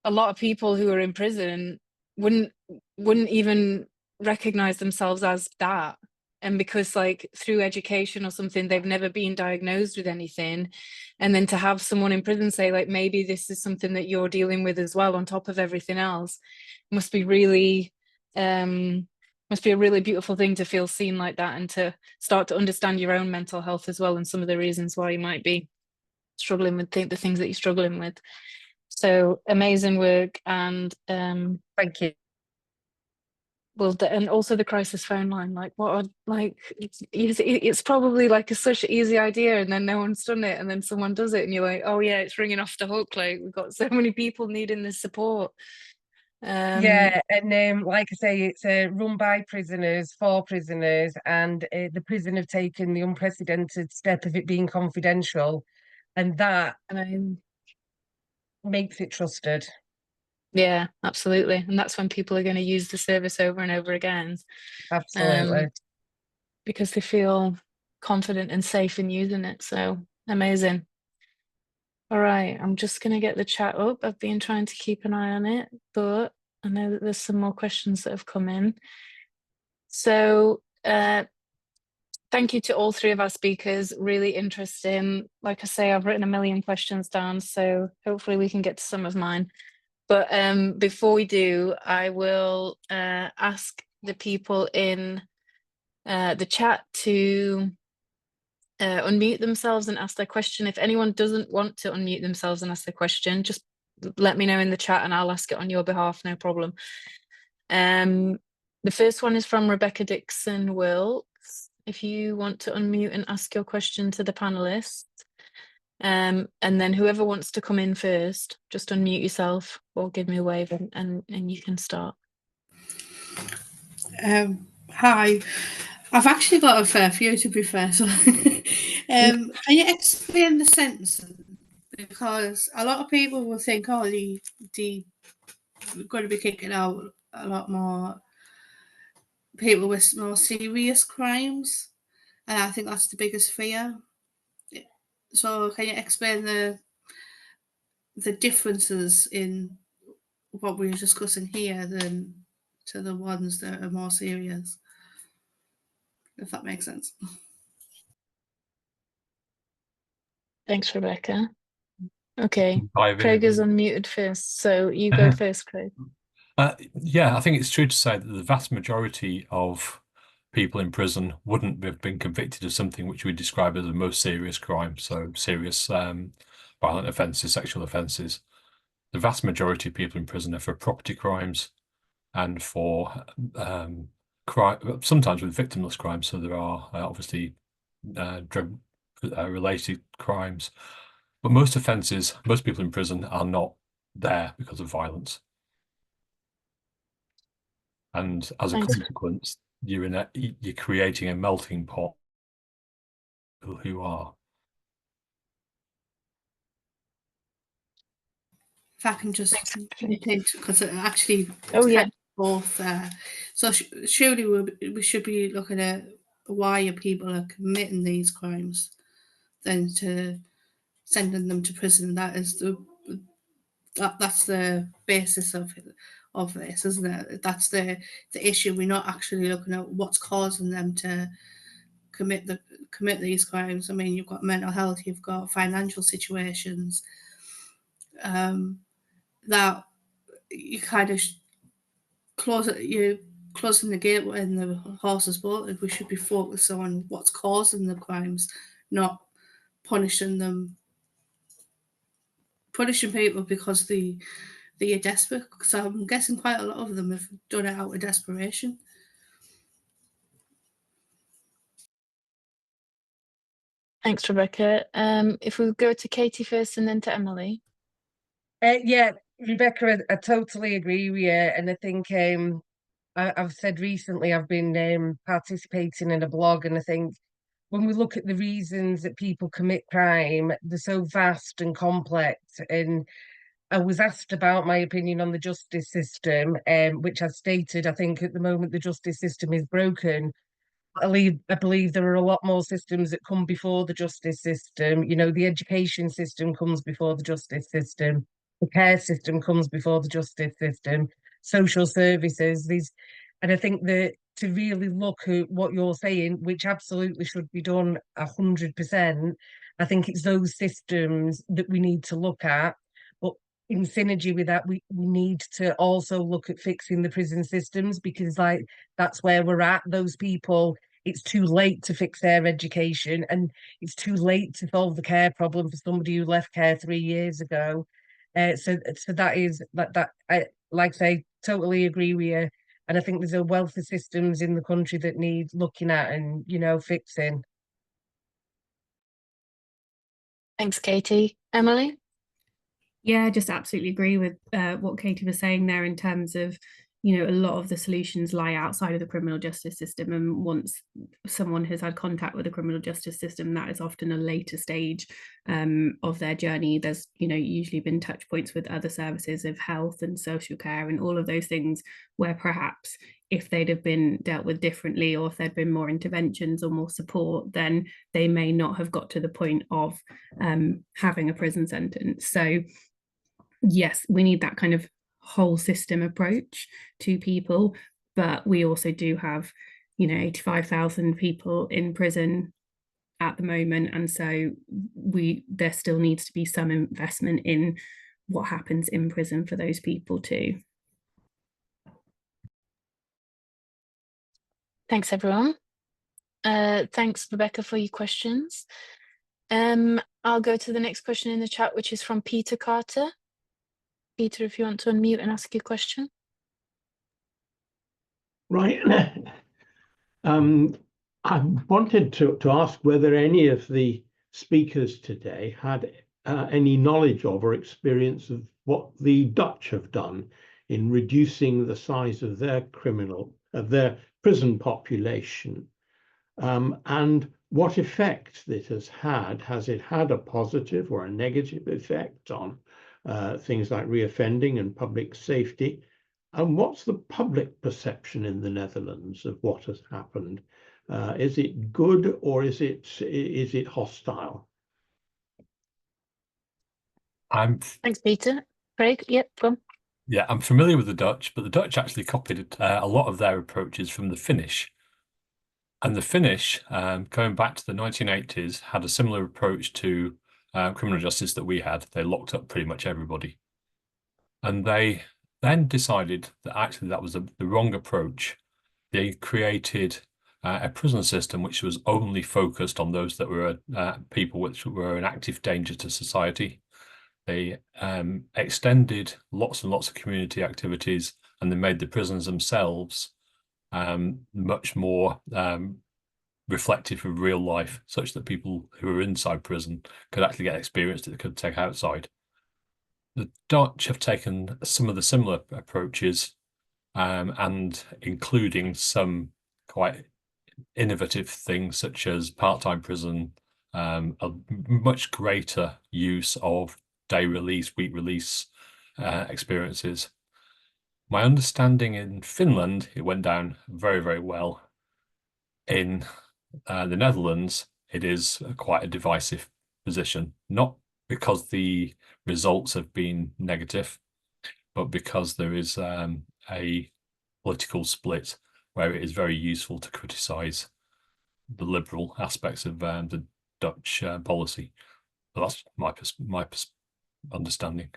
a lot of people who are in prison wouldn't even recognize themselves as that, and because like through education or something they've never been diagnosed with anything, and then to have someone in prison say like maybe this is something that you're dealing with as well on top of everything else, must be really must be a really beautiful thing to feel seen like that, and to start to understand your own mental health as well, and some of the reasons why you might be struggling with the things that you're struggling with. So amazing work, and Thank you. well, and also the crisis phone line, like what are, like it's probably like such an easy idea, and then no one's done it, and then someone does it and you're like, oh yeah, it's ringing off the hook, like we've got so many people needing this support. Yeah, and like I say, it's run by prisoners for prisoners, and the prison have taken the unprecedented step of it being confidential, and that and makes it trusted. yeah, absolutely, and that's when people are going to use the service over and over again, Absolutely. because they feel confident and safe in using it. So amazing. All right, I'm just going to get the chat up. I've been trying to keep an eye on it, but I know that there's some more questions that have come in. So thank you to all three of our speakers, really interesting. Like I say, I've written a million questions down, so hopefully we can get to some of mine. But before we do, I will ask the people in the chat to unmute themselves and ask their question. If anyone doesn't want to unmute themselves and ask their question, just let me know in the chat and I'll ask it on your behalf, no problem. The first one is from Rebecca Dixon Wilkes. If you want to unmute and ask your question to the panelists, and then whoever wants to come in first, just unmute yourself or give me a wave and you can start. Hi, I've actually got a fair few to be fair. So, can you explain the sentencing? Because a lot of people will think, oh, they're going to be kicking out a lot more people with more serious crimes, and I think that's the biggest fear. So, can you explain the differences in what we're discussing here than to the ones that are more serious? If that makes sense. Thanks, Rebecca. Okay, Dive in Craig is again. unmuted first, so you go first, Craig. Yeah, I think it's true to say that the vast majority of people in prison wouldn't have been convicted of something which we describe as the most serious crime, so serious violent offences, sexual offences. The vast majority of people in prison are for property crimes and for sometimes with victimless crimes. So there are obviously drug related crimes, but most offences, most people in prison are not there because of violence. And as a consequence, you're creating a melting pot of people who are. If I can just repeat, because it actually Oh yeah, both there. So surely we should be looking at why people are committing these crimes, than to sending them to prison. That's the basis of this, isn't it? That's the issue. We're not actually looking at what's causing them to commit these crimes. I mean, you've got mental health, you've got financial situations, that you kind of closing the gate when the horse is bolted. We should be focused on what's causing the crimes, not punishing people because they are desperate. So I'm guessing quite a lot of them have done it out of desperation. Thanks, Rebecca. If we go to Katie first and then to Emily. Yeah, Rebecca, I totally agree with you. And I think I've said recently I've been participating in a blog, and I think when we look at the reasons that people commit crime, they're so vast and complex. And I was asked about my opinion on the justice system, which I stated, I think at the moment the justice system is broken. I believe there are a lot more systems that come before the justice system. You know, the education system comes before the justice system. The care system comes before the justice system. Social services, and I think that to really look at what you're saying, which absolutely should be done 100%, I think it's those systems that we need to look at. But in synergy with that, we need to also look at fixing the prison systems, because like that's where we're at. Those people, it's too late to fix their education, and it's too late to solve the care problem for somebody who left care 3 years ago. So that is that I like I say, totally agree with you. And I think there's a wealth of systems in the country that need looking at and, fixing. Thanks, Katie. Emily? Yeah, just absolutely agree with what Katie was saying there in terms of, a lot of the solutions lie outside of the criminal justice system. And once someone has had contact with the criminal justice system, that is often a later stage of their journey. There's, usually been touch points with other services of health and social care and all of those things where perhaps if they'd have been dealt with differently, or if there'd been more interventions or more support, then they may not have got to the point of having a prison sentence. So yes, we need that kind of whole system approach to people, but we also do have 85,000 people in prison at the moment, and so there still needs to be some investment in what happens in prison for those people too. Thanks, everyone. Thanks, Rebecca, for your questions. I'll go to the next question in the chat, which is from Peter Carter. Peter, if you want to unmute and ask your question. Right. I wanted to ask whether any of the speakers today had any knowledge of or experience of what the Dutch have done in reducing the size of their prison population, and what effect it has had. Has it had a positive or a negative effect on things like reoffending and public safety? And what's the public perception in the Netherlands of what has happened? Is it good, or is it hostile? Thanks, Peter. Craig, yep, go on. Yeah, I'm familiar with the Dutch, but the Dutch actually copied a lot of their approaches from the Finnish. And the Finnish, going back to the 1980s, had a similar approach to criminal justice that we had. They locked up pretty much everybody. And they then decided that actually that was the wrong approach. They created a prison system which was only focused on those that were people which were an active danger to society. They extended lots and lots of community activities, and they made the prisons themselves much more reflective of real life, such that people who were inside prison could actually get experience that they could take outside. The Dutch have taken some of the similar approaches, and including some quite innovative things such as part-time prison, a much greater use of day release, week release experiences. My understanding in Finland, it went down very, very well. In the Netherlands, it is quite a divisive position, not because the results have been negative, but because there is a political split where it is very useful to criticise the liberal aspects of the Dutch policy. But that's my understanding.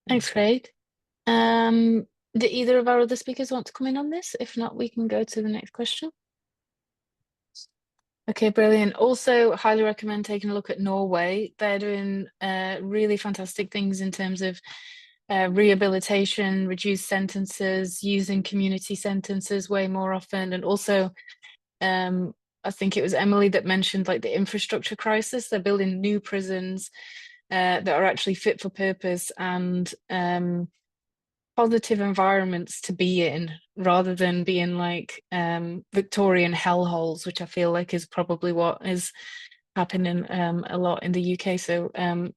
Thanks, Craig. Do either of our other speakers want to come in on this? If not, we can go to the next question. Okay, brilliant. Also, highly recommend taking a look at Norway. They're doing really fantastic things in terms of rehabilitation, reduced sentences, using community sentences way more often, and also I think it was Emily that mentioned like the infrastructure crisis. They're building new prisons that are actually fit for purpose and positive environments to be in, rather than being like Victorian hellholes, which I feel like is probably what is happening a lot in the UK. So I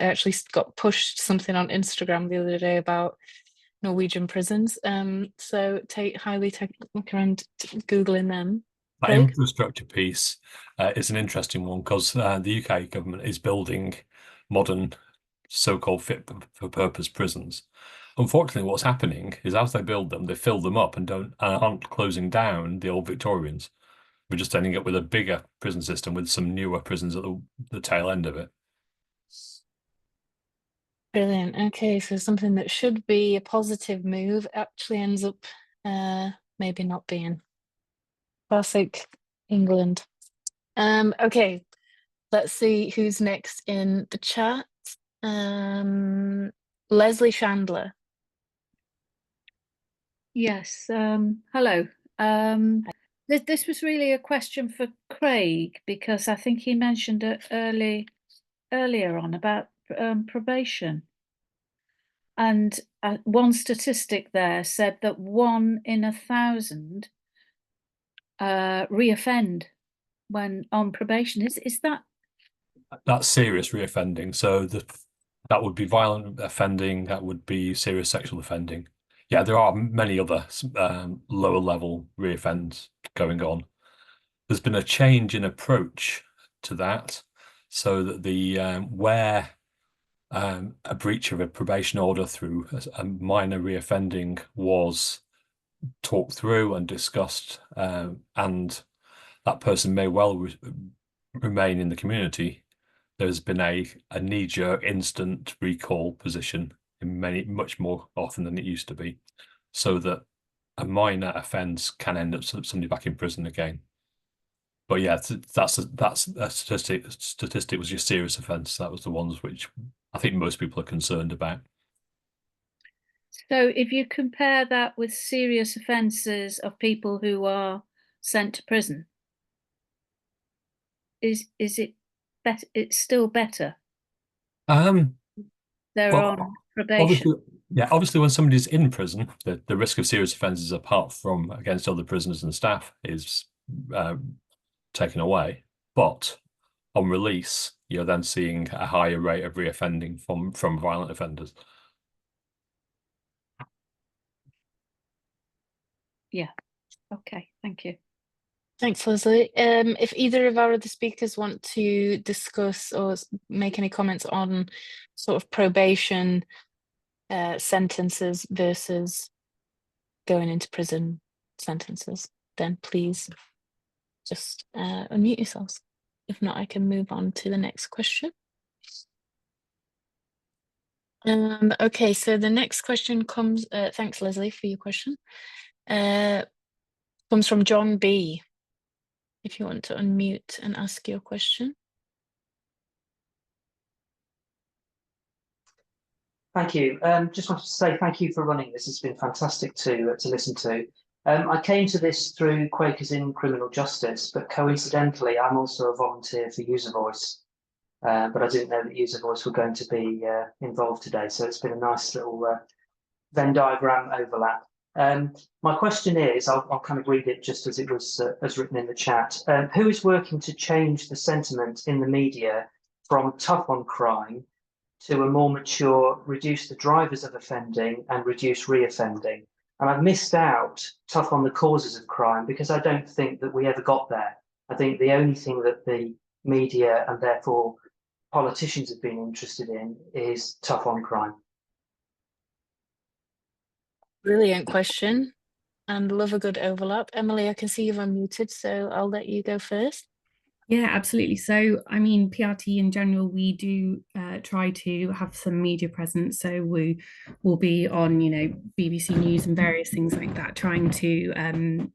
actually got pushed something on Instagram the other day about Norwegian prisons. So highly recommend Googling them. That Craig? infrastructure piece is an interesting one because the UK government is building modern so-called fit for purpose prisons. Unfortunately, what's happening is as they build them, they fill them up and aren't closing down the old Victorians. We're just ending up with a bigger prison system with some newer prisons at the tail end of it. Brilliant. Okay, so something that should be a positive move actually ends up maybe not being. Classic England. Okay, let's see who's next in the chat. Leslie Chandler. Yes, hello. This was really a question for Craig, because I think he mentioned it earlier on about probation. And one statistic there said that 1 in 1,000 reoffend when on probation. Is that? That's serious reoffending. So that would be violent offending, that would be serious sexual offending. Yeah, there are many other lower level reoffends going on. There's been a change in approach to that, so that the where a breach of a probation order through a minor reoffending was talked through and discussed, and that person may well remain in the community, there's been a knee-jerk instant recall position in much more often than it used to be, so that a minor offence can end up somebody back in prison again. But yeah, that's a statistic was your serious offence. That was the ones which I think most people are concerned about. So if you compare that with serious offences of people who are sent to prison, is it better? It's still better. They're on probation. Obviously, when somebody's in prison, the risk of serious offences, apart from against other prisoners and staff, is taken away. But on release, you're then seeing a higher rate of reoffending from violent offenders. Yeah. Okay. Thank you. Thanks, Leslie. If either of our other speakers want to discuss or make any comments on sort of probation sentences versus going into prison sentences, then please just unmute yourselves. If not, I can move on to the next question. Okay, so the next question comes, thanks Leslie for your question, comes from John B. If you want to unmute and ask your question. Thank you. Just wanted to say thank you for running this. It's been fantastic to listen to. I came to this through Quakers in Criminal Justice, but coincidentally, I'm also a volunteer for User Voice. But I didn't know that User Voice were going to be involved today, so it's been a nice little Venn diagram overlap. My question is, I'll kind of read it just as it was as written in the chat. Who is working to change the sentiment in the media from tough on crime to a more mature, reduce the drivers of offending and reduce reoffending. And I've missed out tough on the causes of crime because I don't think that we ever got there. I think the only thing that the media and therefore politicians have been interested in is tough on crime. Brilliant question, and love a good overlap. Emily, I can see you've unmuted, so I'll let you go first. Yeah, absolutely. So, I mean, PRT in general, we do try to have some media presence. So we will be on, BBC News and various things like that, trying to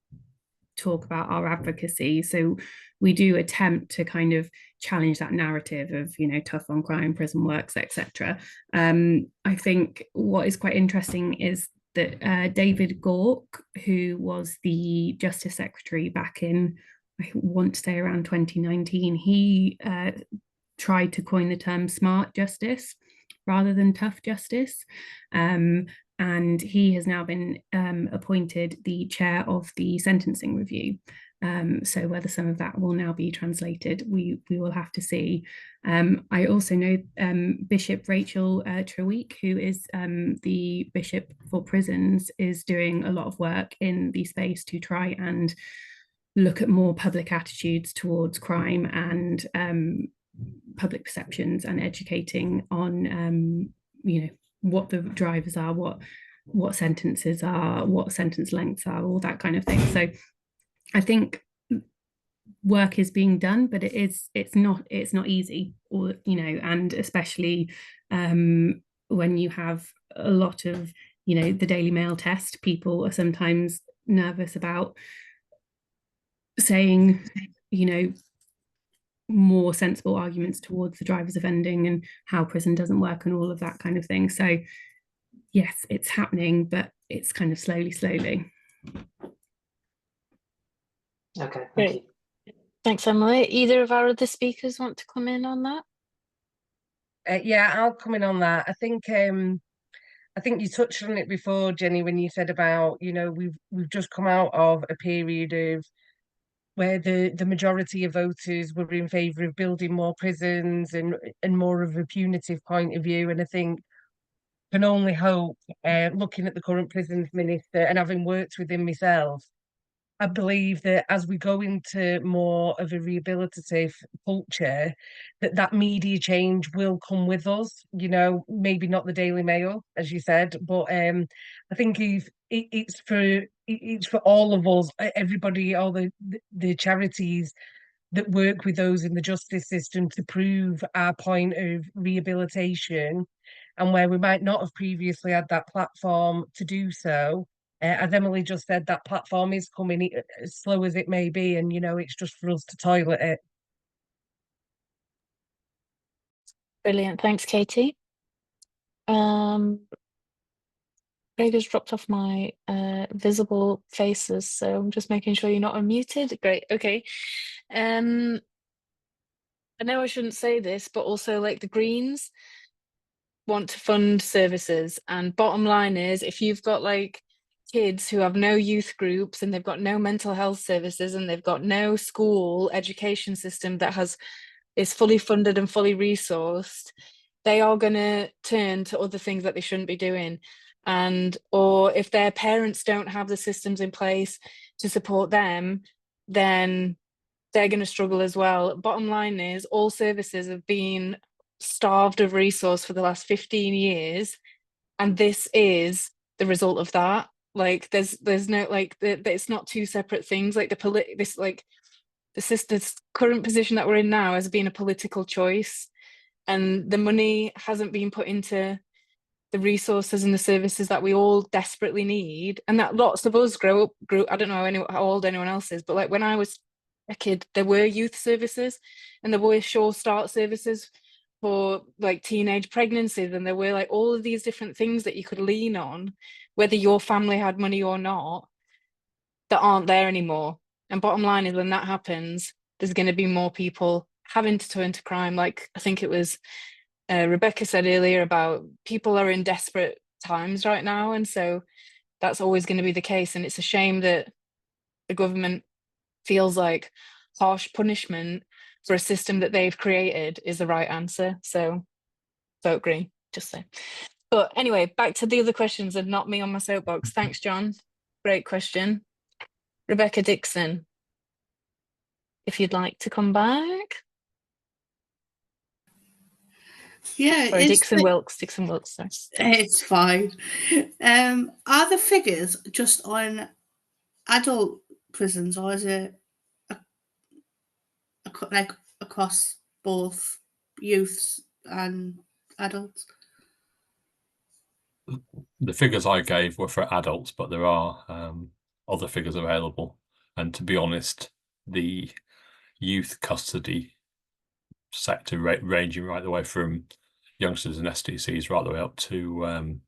talk about our advocacy. So we do attempt to kind of challenge that narrative of, tough on crime, prison works, etc. I think what is quite interesting is that David Gork, who was the Justice Secretary back in, I want to say around 2019, he tried to coin the term smart justice rather than tough justice. And he has now been appointed the chair of the sentencing review. So whether some of that will now be translated, we will have to see. I also know Bishop Rachel Treweek, who is the Bishop for Prisons, is doing a lot of work in the space to try and look at more public attitudes towards crime and public perceptions, and educating on what the drivers are, what sentences are, what sentence lengths are, all that kind of thing. So I think work is being done, but it's not easy, or and especially when you have a lot of the Daily Mail test, people are sometimes nervous about saying more sensible arguments towards the drivers offending and how prison doesn't work and all of that kind of thing. So yes, it's happening, but it's kind of slowly. Okay, thank Great. you. Thanks, Emily. Either of our other speakers want to come in on that? Yeah, I'll come in on that. I think you touched on it before, Jenny, when you said about, we've just come out of a period of where the majority of voters were in favour of building more prisons and more of a punitive point of view. And I think can only hope, looking at the current prisons minister and having worked with him myself, I believe that as we go into more of a rehabilitative culture, that media change will come with us. Maybe not the Daily Mail, as you said, but I think it's for all of us, everybody, all the charities that work with those in the justice system to prove our point of rehabilitation, and where we might not have previously had that platform to do so. As Emily just said, that platform is coming, as slow as it may be, and it's just for us to toilet it. Brilliant. Thanks, Katie. Craig has dropped off my visible faces, so I'm just making sure you're not unmuted. Great. Okay. I know I shouldn't say this, but also like the Greens want to fund services, and bottom line is, if you've got like kids who have no youth groups and they've got no mental health services and they've got no school education system that is fully funded and fully resourced, they are going to turn to other things that they shouldn't be doing. Or if their parents don't have the systems in place to support them, then they're going to struggle as well. Bottom line is, all services have been starved of resource for the last 15 years, and this is the result of that. Like there's no it's not two separate things. Like this current position that we're in now has been a political choice, and the money hasn't been put into the resources and the services that we all desperately need, and that lots of us grew I don't know how old anyone else is, but like when I was a kid, there were youth services and there were sure start services for like teenage pregnancies, and there were like all of these different things that you could lean on, whether your family had money or not, that aren't there anymore. And bottom line is, when that happens, there's going to be more people having to turn to crime. Like I think it was Rebecca said earlier about people are in desperate times right now, and so that's always going to be the case. And it's a shame that the government feels like harsh punishment for a system that they've created is the right answer. So vote green, just say. But anyway, back to the other questions and not me on my soapbox. Thanks, John. Great question. Rebecca Dixon, if you'd like to come back. Yeah, Sorry, Dixon Wilkes, sorry. it's fine. Are the figures just on adult prisons, or is it like across both youths and adults? The figures I gave were for adults, but there are other figures available. And to be honest, the youth custody sector ranging right the way from youngsters and STCs right the way up to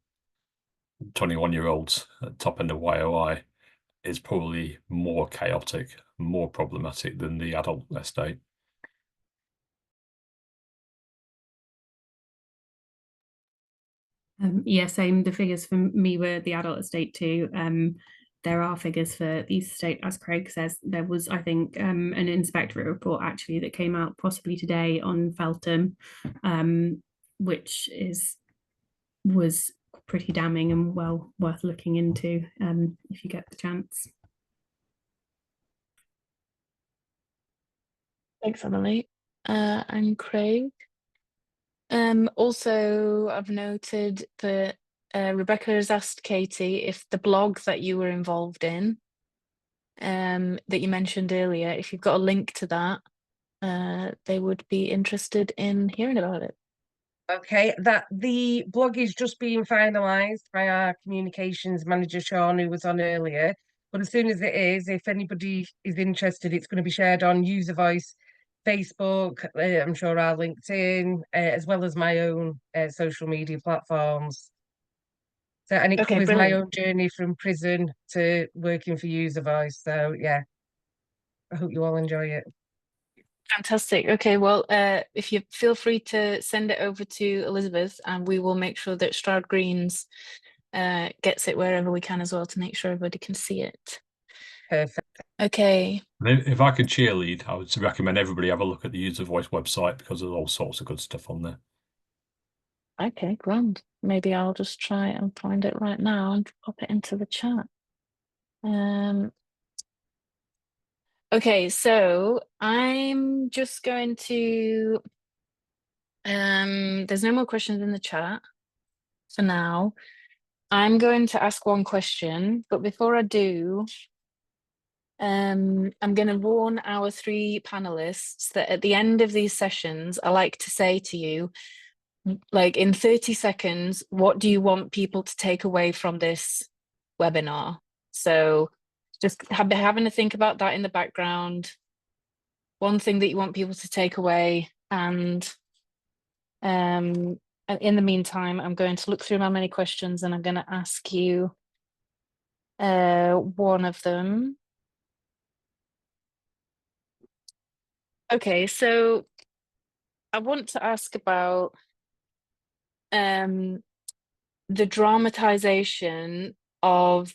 21-year-olds at the top end of YOI is probably more chaotic, more problematic than the adult estate. Yeah, same. The figures for me were the adult estate too. There are figures for the estate, as Craig says. There was, I think, an inspectorate report actually that came out possibly today on Feltham, which was pretty damning and well worth looking into if you get the chance. Thanks, Emily. And Craig. Also, I've noted that Rebecca has asked Katie if the blog that you were involved in, that you mentioned earlier, if you've got a link to that, they would be interested in hearing about it. Okay, that the blog is just being finalised by our communications manager, Sean, who was on earlier. But as soon as it is, if anybody is interested, it's going to be shared on User Voice, Facebook, I'm sure our LinkedIn, as well as my own social media platforms. So, and it Okay, covers my brilliant. own journey from prison to working for User Voice. So yeah, I hope you all enjoy it. Fantastic. Okay, well, if you feel free to send it over to Elizabeth, and we will make sure that Stroud Greens gets it wherever we can as well to make sure everybody can see it. Perfect. Okay. If I could cheerlead, I would recommend everybody have a look at the User Voice website because there's all sorts of good stuff on there. Okay, grand. Maybe I'll just try and find it right now and pop it into the chat. Okay, so I'm just going to, there's no more questions in the chat for now. I'm going to ask one question, but before I do, I'm going to warn our three panelists that at the end of these sessions, I like to say to you, like in 30 seconds, what do you want people to take away from this webinar? So just having to think about that in the background. One thing that you want people to take away, and in the meantime, I'm going to look through my many questions and I'm going to ask you one of them. Okay, so I want to ask about the dramatization of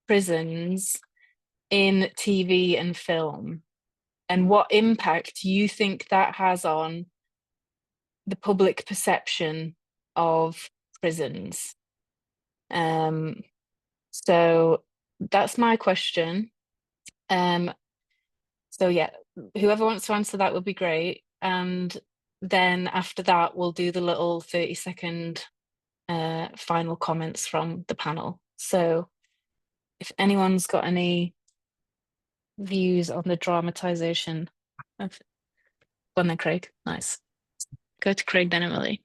prisons in TV and film, and what impact you think that has on the public perception of prisons. So that's my question. So yeah, whoever wants to answer that would be great. And then after that, we'll do the little 30-second final comments from the panel. So if anyone's got any views on the dramatization of, go on then, Craig. Nice. Go to Craig then, Emily.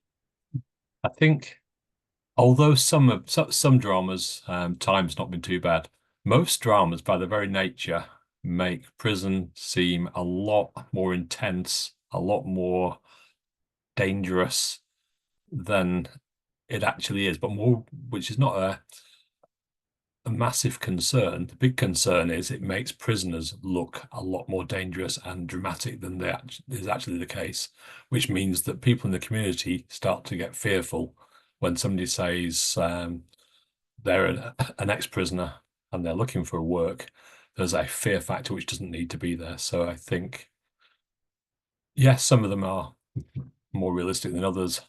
I think, although some dramas, time's not been too bad, most dramas, by their very nature, make prison seem a lot more intense, a lot more dangerous than it actually is, but more, which is not a massive concern. The big concern is it makes prisoners look a lot more dangerous and dramatic than is actually the case, which means that people in the community start to get fearful when somebody says they're an ex-prisoner and they're looking for work. There's a fear factor which doesn't need to be there. So I think, yes, some of them are more realistic than others,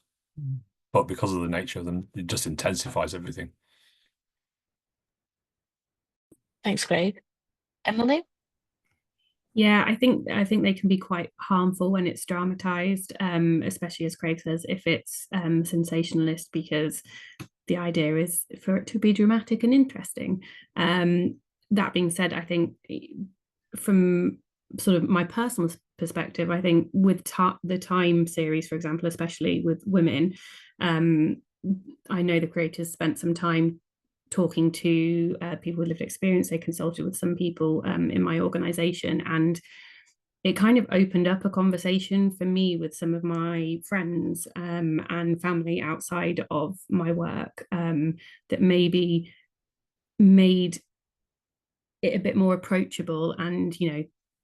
but because of the nature of them, it just intensifies everything. Thanks, Craig. Emily? Yeah, I think they can be quite harmful when it's dramatized, especially as Craig says, if it's sensationalist, because the idea is for it to be dramatic and interesting. That being said, I think from sort of my personal perspective, I think with the Time series, for example, especially with women, I know the creators spent some time talking to people with lived experience. They consulted with some people in my organization, and it kind of opened up a conversation for me with some of my friends and family outside of my work that maybe made it a bit more approachable. And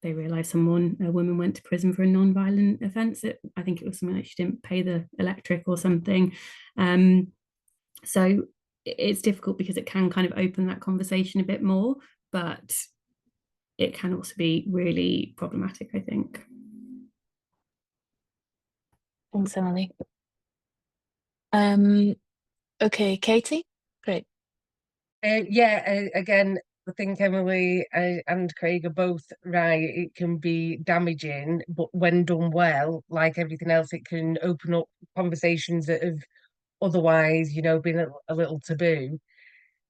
they realized a woman went to prison for a non-violent offense. I think it was something like she didn't pay the electric or something. So it's difficult because it can kind of open that conversation a bit more, but it can also be really problematic, I think. Thanks, Emily. Okay, Katie? Great. Again, I think Emily and Craig are both right. It can be damaging, but when done well, like everything else, it can open up conversations that have otherwise, been a little taboo.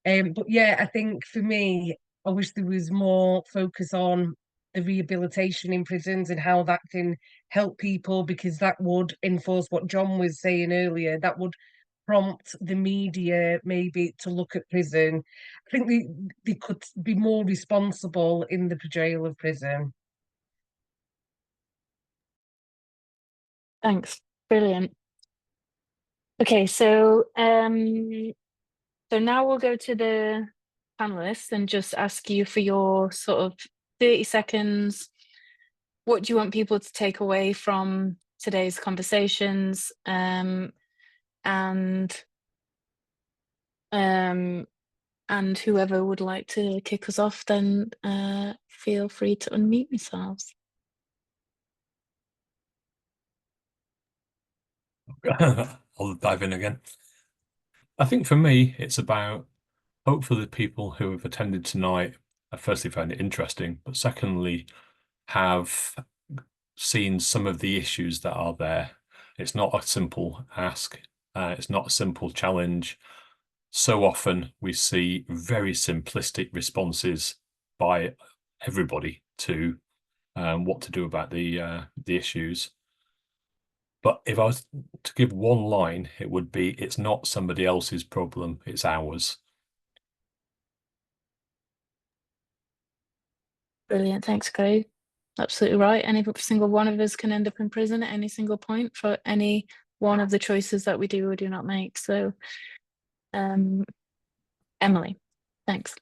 But yeah, I think for me, I wish there was more focus on the rehabilitation in prisons and how that can help people, because that would enforce what John was saying earlier. That would prompt the media maybe to look at prison. I think they could be more responsible in the portrayal of prison. Thanks. Brilliant. Okay, so now we'll go to the panelists and just ask you for your sort of 30 seconds. What do you want people to take away from today's conversations? And whoever would like to kick us off, then feel free to unmute yourselves. I'll dive in again. I think for me, it's about hopefully the people who have attended tonight have firstly found it interesting, but secondly, have seen some of the issues that are there. It's not a simple ask. It's not a simple challenge. So often we see very simplistic responses by everybody to what to do about the issues. But if I was to give one line, it would be, it's not somebody else's problem, it's ours. Brilliant. Thanks, Craig. Absolutely right. Any single one of us can end up in prison at any single point for any one of the choices that we do or do not make. So, Emily, thanks.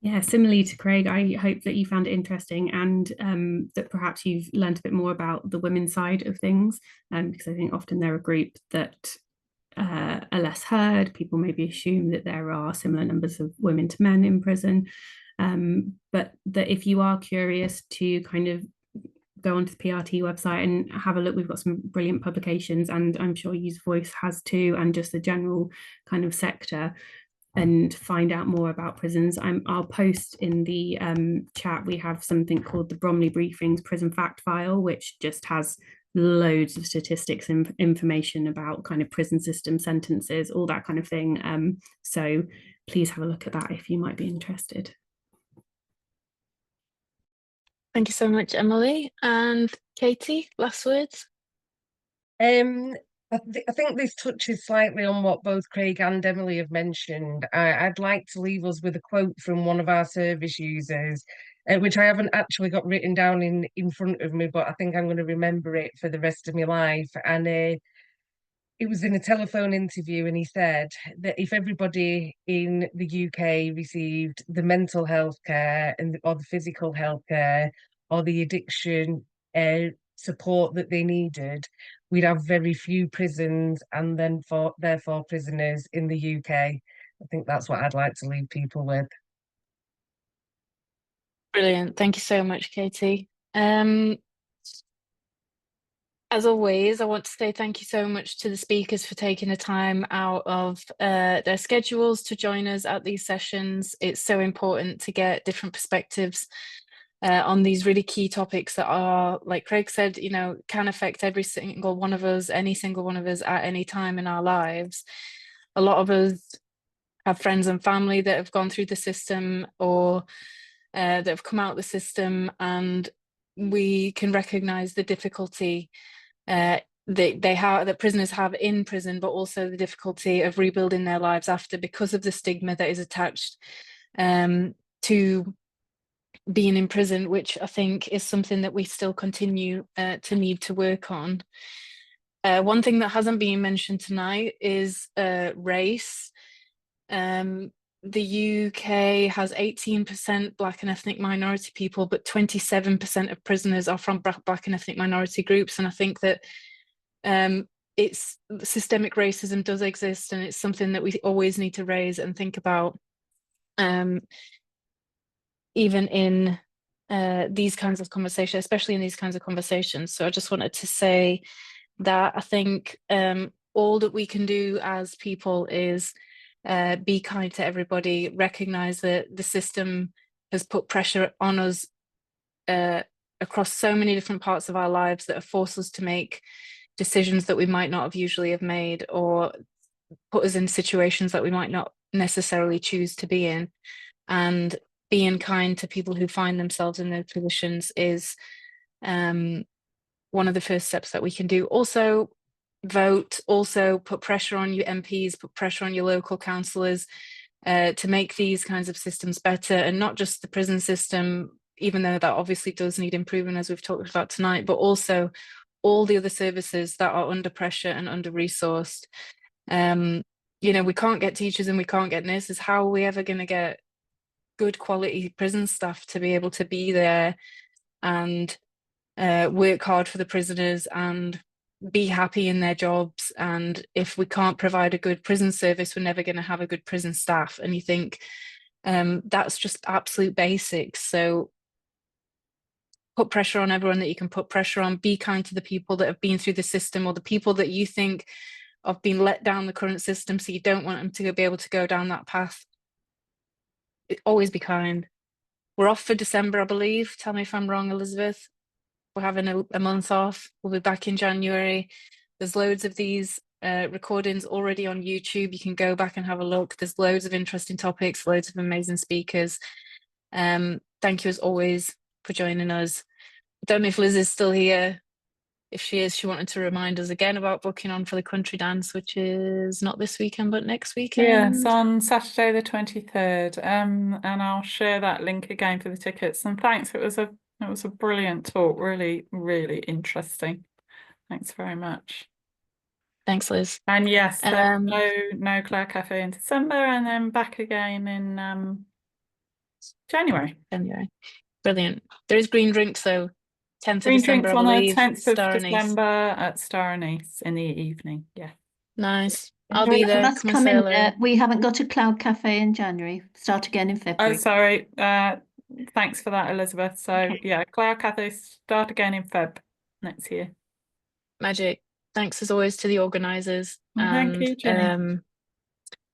Yeah, similarly to Craig, I hope that you found it interesting, and that perhaps you've learned a bit more about the women's side of things, because I think often they're a group that are less heard. People maybe assume that there are similar numbers of women to men in prison, but that if you are curious to kind of go onto the PRT website and have a look, we've got some brilliant publications, and I'm sure Use Voice has too, and just the general kind of sector, and find out more about prisons. I'll post in the chat, we have something called the Bromley Briefings Prison Fact File, which just has loads of statistics and information about kind of prison system, sentences, all that kind of thing. So please have a look at that if you might be interested. Thank you so much, Emily. And Katie, last words? I think this touches slightly on what both Craig and Emily have mentioned. I'd like to leave us with a quote from one of our service users, which I haven't actually got written down in front of me, but I think I'm going to remember it for the rest of my life. And it was in a telephone interview, and he said that if everybody in the UK received the mental health care or the physical health care or the addiction support that they needed, we'd have very few prisons and then therefore prisoners in the UK. I think that's what I'd like to leave people with. Brilliant. Thank you so much, Katie. As always, I want to say thank you so much to the speakers for taking the time out of their schedules to join us at these sessions. It's so important to get different perspectives on these really key topics that are, like Craig said, you know, can affect every single one of us, any single one of us at any time in our lives. A lot of us have friends and family that have gone through the system or that have come out of the system, and we can recognize the difficulty that prisoners have in prison, but also the difficulty of rebuilding their lives after, because of the stigma that is attached to being in prison, which I think is something that we still continue to need to work on. One thing that hasn't been mentioned tonight is race. The UK has 18% Black and ethnic minority people, but 27% of prisoners are from Black and ethnic minority groups. And I think that it's systemic racism does exist, and it's something that we always need to raise and think about, even in these kinds of conversations, especially in these kinds of conversations. So I just wanted to say that I think all that we can do as people is be kind to everybody, recognize that the system has put pressure on us across so many different parts of our lives that have forced us to make decisions that we might not have usually have made, or put us in situations that we might not necessarily choose to be in. And being kind to people who find themselves in those positions is one of the first steps that we can do. Also vote, also put pressure on your MPs, put pressure on your local councillors to make these kinds of systems better, and not just the prison system, even though that obviously does need improvement, as we've talked about tonight, but also all the other services that are under pressure and under-resourced. You know, we can't get teachers and we can't get nurses. How are we ever going to get good quality prison staff to be able to be there and work hard for the prisoners and be happy in their jobs? And if we can't provide a good prison service, we're never going to have a good prison staff. And you think that's just absolute basics. So put pressure on everyone that you can put pressure on. Be kind to the people that have been through the system, or the people that you think have been let down the current system, so you don't want them to be able to go down that path. Always be kind. We're off for December, I believe. Tell me if I'm wrong, Elizabeth. We're having a month off. We'll be back in January. There's loads of these recordings already on YouTube. You can go back and have a look. There's loads of interesting topics, loads of amazing speakers. Thank you as always for joining us. I don't know if Liz is still here. If she is, she wanted to remind us again about booking on for the country dance, which is not this weekend, but next weekend. Yeah, it's on Saturday the 23rd. And I'll share that link again for the tickets. And thanks, it was a brilliant talk, really, really interesting. Thanks very much. Thanks, Liz. And yes, no Claire Cafe in December, and then back again in January. Brilliant. There is green drinks though. 10th of Green December, drinks I on the believe. 10th of Star December at Star Anise in the evening. Yeah. Nice. I'll be there. That's Come and say hello. We haven't got a Cloud Cafe in January. Start again in February. Oh, sorry. Thanks for that, Elizabeth. So Okay. yeah, Cloud Cafe start again in Feb next year. Magic. Thanks as always to the organisers. Thank you, Jenny.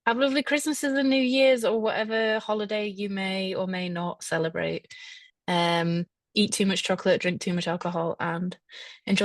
Have lovely Christmases and New Year's, or whatever holiday you may or may not celebrate. Eat too much chocolate, drink too much alcohol, and enjoy